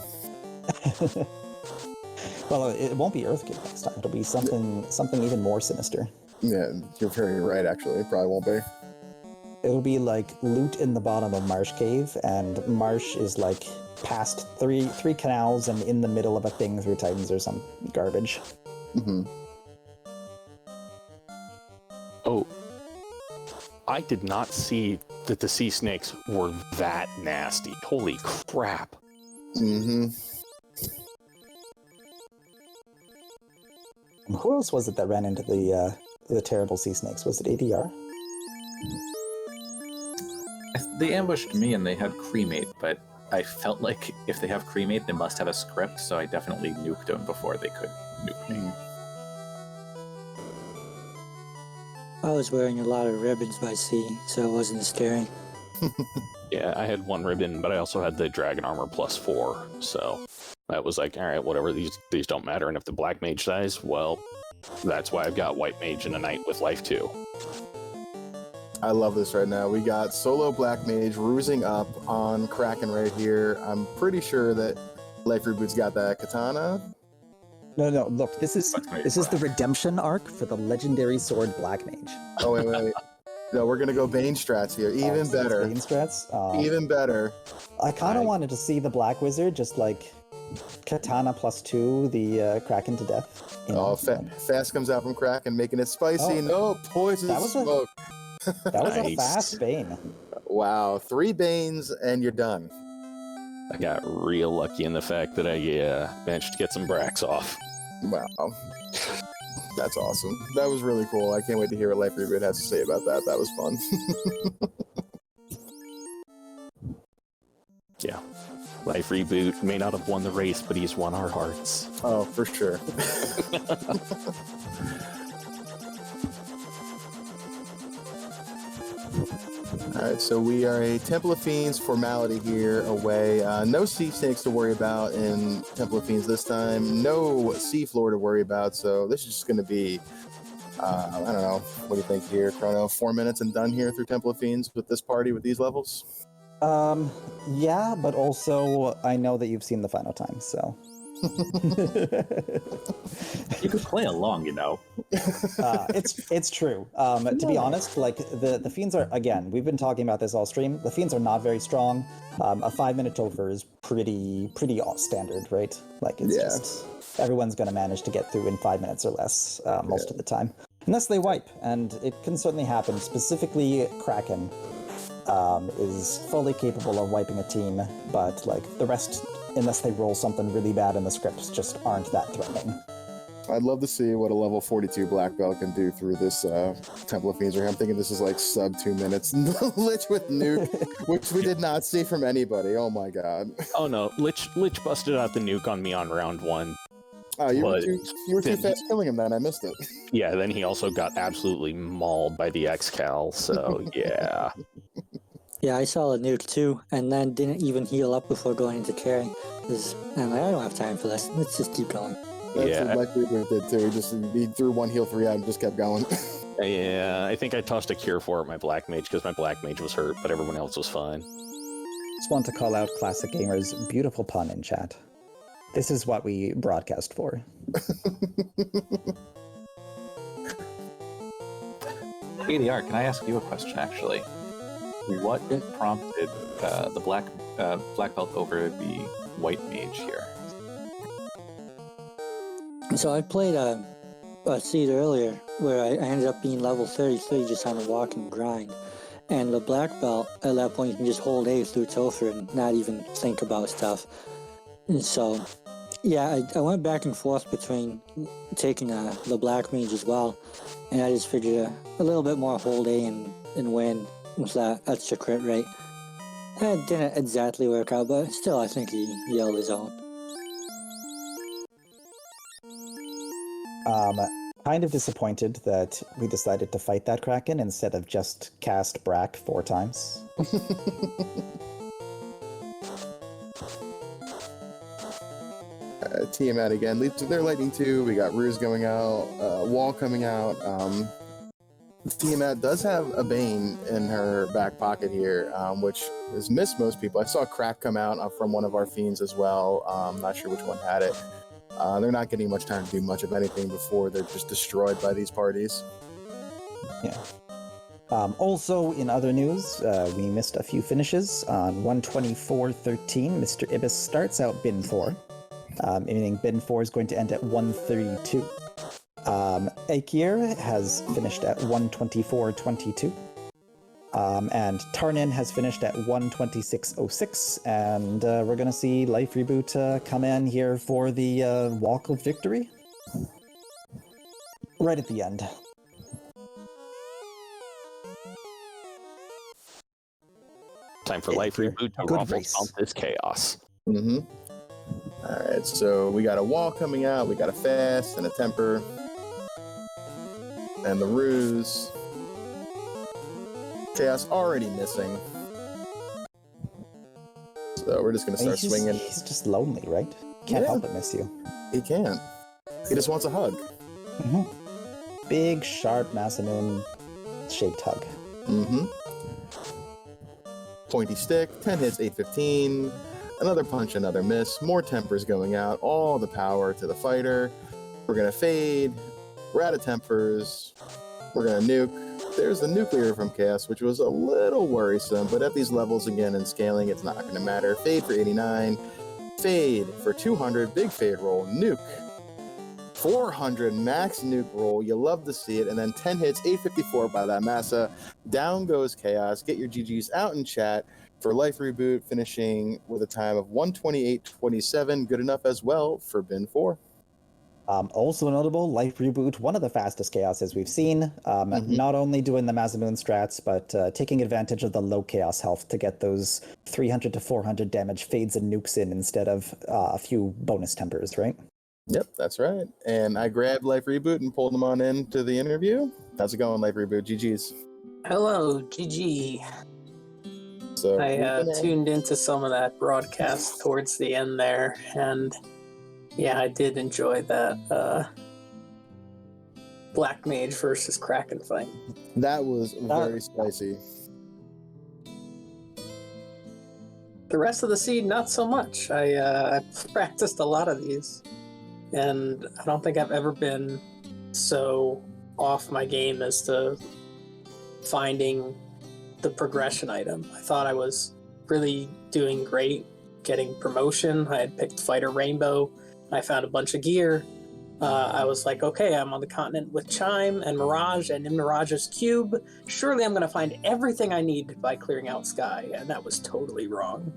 Well, it won't be Earth Cave next time. It'll be something even more sinister. Yeah, you're very right, actually. It probably won't be. It'll be like loot in the bottom of Marsh Cave, and Marsh is like past three canals and in the middle of a thing through Titans or some garbage. Oh, I did not see that the sea snakes were that nasty. Holy crap. Who else was it that ran into the terrible sea snakes? Was it ADR? They ambushed me and they had cremate, but I felt like if they have cremate, they must have a script, so I definitely nuked them before they could nuke me. I was wearing a lot of ribbons by sea, so it wasn't scary. Yeah, I had one ribbon, but I also had the dragon armor +4, so that was like, all right, whatever, these don't matter, and if the black mage dies, well, that's why I've got white mage and a knight with life 2. I love this right now. We got solo black mage rusing up on Kraken right here. I'm pretty sure that Life Reboot's got that katana. No, look, this is the redemption arc for the legendary sword Black Mage. Oh, wait. No, we're going to go Bane strats here. Even better. Bane strats? Even better. I kind of wanted to see the Black Wizard just like katana +2 the Kraken to death. You know? Fast comes out from Kraken, making it spicy. No, poison smoke. That was Nice. a fast Bane. Wow, 3 Banes and you're done. I got real lucky in the fact that I managed to get some bracks off. Wow. That's awesome. That was really cool. I can't wait to hear what Life Reboot has to say about that. That was fun. Yeah. Life Reboot may not have won the race, but he's won our hearts. Oh, for sure. Alright, so we are a Temple of Fiends formality here away. No sea snakes to worry about in Temple of Fiends this time. No sea floor to worry about, so this is just going to be, I don't know, what do you think here, Chrono? 4 minutes and done here through Temple of Fiends with this party, with these levels? Yeah, but also I know that you've seen the final time, so... You could play along, you know. It's true. To be honest, like the fiends are, again, we've been talking about this all stream. The fiends are not very strong. A 5-minute Topher is pretty standard, right? Like it's just everyone's going to manage to get through in 5 minutes or less most of the time, unless they wipe, and it can certainly happen. Specifically, Kraken is fully capable of wiping a team, but like the rest, unless they roll something really bad in the scripts, just aren't that threatening. I'd love to see what a level 42 black belt can do through this Temple of Fiends. I'm thinking this is like sub 2 minutes. Lich with nuke, which we did not see from anybody. Oh my god. Oh no, Lich busted out the nuke on me on round 1. Oh, you were too fast killing him then. I missed it. Yeah, then he also got absolutely mauled by the X-Cal, so yeah. Yeah, I saw a nuke too, and then didn't even heal up before going into carry. I'm like, I don't have time for this. Let's just keep going. That's what Life Reboot did too. He threw 1 heal 3 out and just kept going. Yeah, I think I tossed a cure for it, my black mage, because my black mage was hurt, but everyone else was fine. Just want to call out Classic Gamer's beautiful pun in chat. This is what we broadcast for. ADR, can I ask you a question, actually? What prompted the black belt over the white mage here? So I played a seed earlier where I ended up being level 33 just on a walk and grind. And the black belt, at that point, you can just hold A through Topher and not even think about stuff. And so, yeah, I went back and forth between taking the black mage as well. And I just figured a little bit more hold A and win with that extra crit rate. And it didn't exactly work out, but still, I think he yelled his own. Kind of disappointed that we decided to fight that Kraken instead of just cast Brack 4 times. Tiamat again. They're lighting 2. We got Ruse going out. Wall coming out. Tiamat does have a Bane in her back pocket here, which has missed most people. I saw a Crack come out from one of our fiends as well. I'm not sure which one had it. They're not getting much time to do much of anything before they're just destroyed by these parties. Yeah. Also, in other news, we missed a few finishes. On 124.13, Mr. Ibis starts out bin 4, meaning bin 4 is going to end at 132. Akir has finished at 124.22. And Tarnin has finished at 126.06, and we're going to see Life Reboot come in here for the Walk of Victory. Right at the end. Time for Yeah, life here. reboot to Good ruffle race. stomp this chaos. Mm-hmm. All right, so we got a wall coming out, we got a fast and a temper, and the ruse. Chaos already missing. So we're just gonna start swinging. He's just lonely, right? Can't help but miss you. He can't. He just wants a hug. Mm-hmm. Big, sharp Masamune shaped hug. Mm-hmm. Pointy stick, 10 hits, 815. Another punch, another miss. More tempers going out. All the power to the fighter. We're gonna fade. We're out of tempers. We're gonna nuke. There's the nuclear from Chaos, which was a little worrisome, but at these levels again and scaling, it's not gonna matter. Fade for 89. Fade for 200. Big fade roll. Nuke. 400 max nuke roll. You love to see it. And then 10 hits, 854 by that massa. Down goes Chaos. Get your GGs out in chat for Life Reboot, finishing with a time of 128.27. Good enough as well for Bin 4. Also notable, Life Reboot, one of the fastest Chaoses we've seen. Not only doing the Masamune strats, but taking advantage of the low Chaos health to get those 300 to 400 damage fades and nukes in instead of a few bonus tempers, right? Yep, that's right. And I grabbed Life Reboot and pulled him on into the interview. How's it going, Life Reboot? GG's. Hello, GG. So I tuned into some of that broadcast towards the end there, and yeah, I did enjoy that Black Mage versus Kraken fight. that was very spicy. The rest of the seed, not so much. I practiced a lot of these, and I don't think I've ever been so off my game as to finding the progression item. I thought I was really doing great getting promotion. I had picked Fighter Rainbow. I found a bunch of gear. I was like, okay, I'm on the continent with Chime and Mirage and in Mirage's Cube. Surely I'm going to find everything I need by clearing out Sky, and that was totally wrong.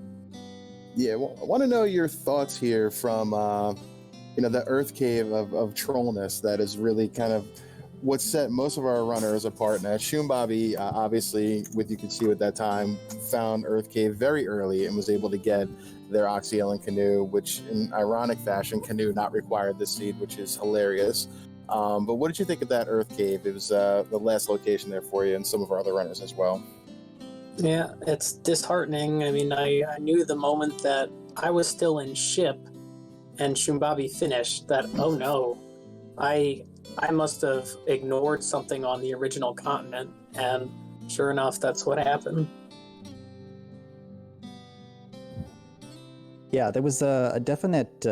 Yeah, well, I want to know your thoughts here from, the Earth Cave of Trollness that is really kind of what set most of our runners apart. Now, Shumbabi, obviously, you could see at that time, found Earth Cave very early and was able to get their Oxyel and Canoe, which in ironic fashion, Canoe not required this seed, which is hilarious. But what did you think of that Earth Cave? It was the last location there for you and some of our other runners as well. Yeah, it's disheartening. I mean, I knew the moment that I was still in ship and Shumbabi finished that, oh no, I must have ignored something on the original continent, and sure enough, that's what happened. Yeah, there was a definite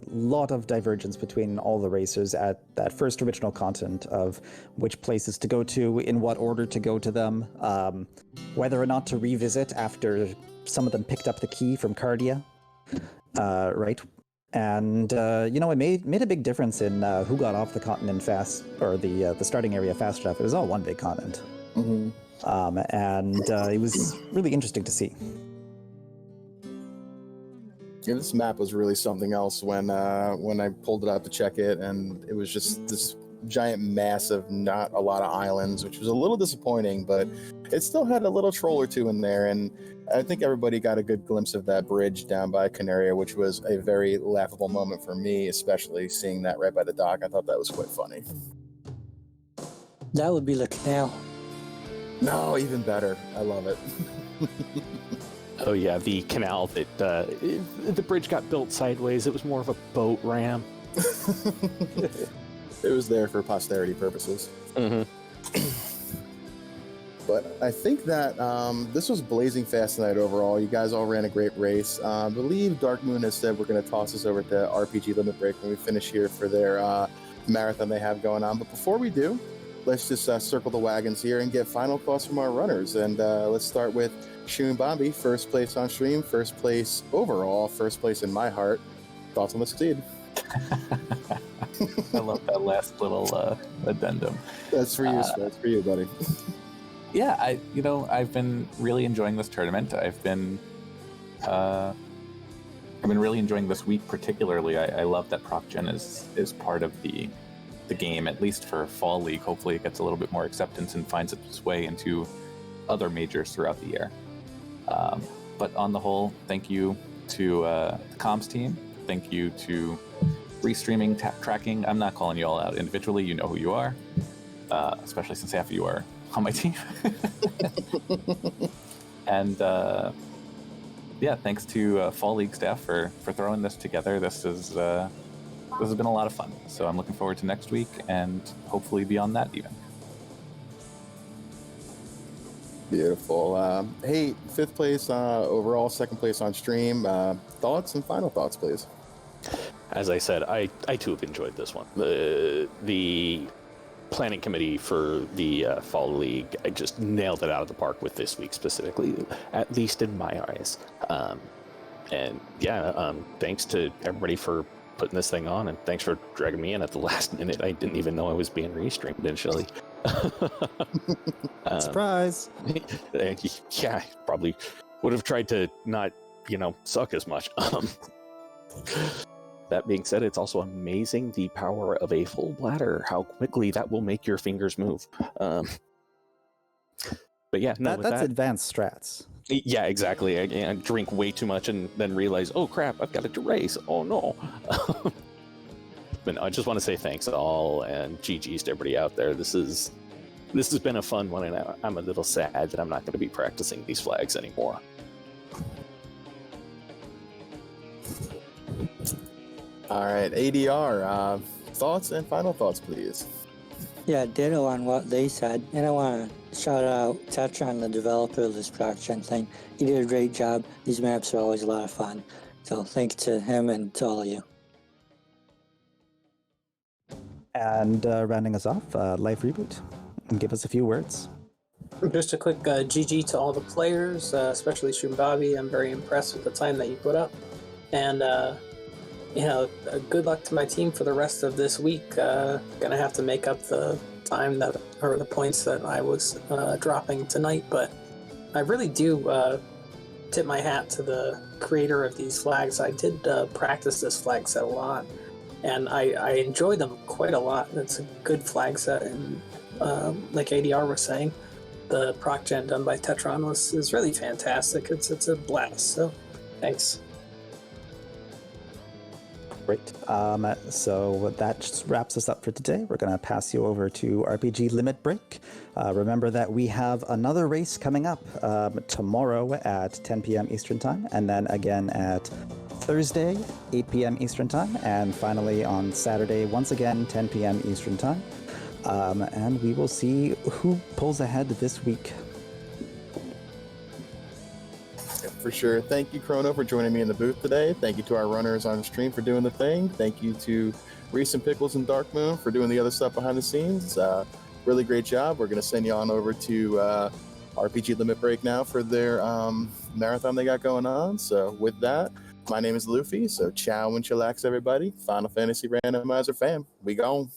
lot of divergence between all the racers at that first original continent of which places to go to, in what order to go to them, whether or not to revisit after some of them picked up the key from Cardia, right? And it made a big difference in who got off the continent fast, or the starting area fast enough. It was all one big continent, and it was really interesting to see. Yeah, this map was really something else when I pulled it out to check it, and it was just this giant mass of not a lot of islands, which was a little disappointing, but it still had a little troll or two in there, and I think everybody got a good glimpse of that bridge down by Canaria, which was a very laughable moment for me, especially seeing that right by the dock. I thought that was quite funny. That would be the canal. No, even better. I love it. Oh yeah, the canal that the bridge got built sideways. It was more of a boat ramp. It was there for posterity purposes. But I think that this was blazing fast tonight overall. You guys all ran a great race. I believe Dark Moon has said we're going to toss this over to RPG Limit Break when we finish here for their marathon they have going on. But before we do, let's just circle the wagons here and get final thoughts from our runners. And let's start with Shun Bobby, first place on stream, first place overall, first place in my heart. Thoughts on the seed? I love that last little addendum. That's for you, That's for you, buddy. Yeah, I've been really enjoying this tournament. I've been really enjoying this week particularly. I love that Proc Gen is part of the game, at least for Fall League. Hopefully it gets a little bit more acceptance and finds its way into other majors throughout the year. But on the whole, thank you to the comms team. Thank you to restreaming, tracking. I'm not calling you all out individually. You know who you are, especially since half of you are on my team. And yeah, thanks to Fall League staff for throwing this together. This has been a lot of fun. So I'm looking forward to next week and hopefully beyond that even. Beautiful. Hey, 5th place overall, 2nd place on stream. Thoughts and final thoughts, please. As I said, I too have enjoyed this one. The planning committee for the Fall League, I just nailed it out of the park with this week specifically, at least in my eyes. And yeah, thanks to everybody for putting this thing on, and thanks for dragging me in at the last minute. I didn't even know I was being restreamed initially. Surprise! Yeah, I probably would have tried to not, suck as much. That being said, it's also amazing the power of a full bladder, how quickly that will make your fingers move. But yeah, no, That's advanced strats. Yeah, exactly. I drink way too much and then realize, oh crap, I've got to race. Oh no. But no, I just want to say thanks to all and GG's to everybody out there. This has been a fun one, and I'm a little sad that I'm not going to be practicing these flags anymore. All right, ADR, thoughts and final thoughts, please. Yeah, ditto on what they said. And I want to shout out Tetron, the developer of this production thing. He did a great job. These maps are always a lot of fun. So thanks to him and to all of you. And rounding us off, Life Reboot. Give us a few words. Just a quick GG to all the players, especially Shroom Bobby. I'm very impressed with the time that you put up. And, good luck to my team for the rest of this week. Gonna have to make up the time or the points that I was dropping tonight, but I really do tip my hat to the creator of these flags. I did practice this flag set a lot, and I enjoy them quite a lot. It's a good flag set, and like ADR was saying, the proc gen done by Tetron is really fantastic. It's a blast. So, thanks. Great. So that just wraps us up for today. We're going to pass you over to RPG Limit Break. Remember that we have another race coming up tomorrow at 10 p.m. Eastern Time, and then again at Thursday, 8 p.m. Eastern Time, and finally on Saturday, once again, 10 p.m. Eastern Time. And we will see who pulls ahead this week. For sure. Thank you, Chrono, for joining me in the booth today. Thank you to our runners on stream for doing the thing. Thank you to Reese and Pickles and Dark Moon for doing the other stuff behind the scenes. Really great job. We're going to send you on over to RPG Limit Break now for their marathon they got going on. So with that, my name is Luffy. So ciao and chillax, everybody. Final Fantasy Randomizer fam. We gone.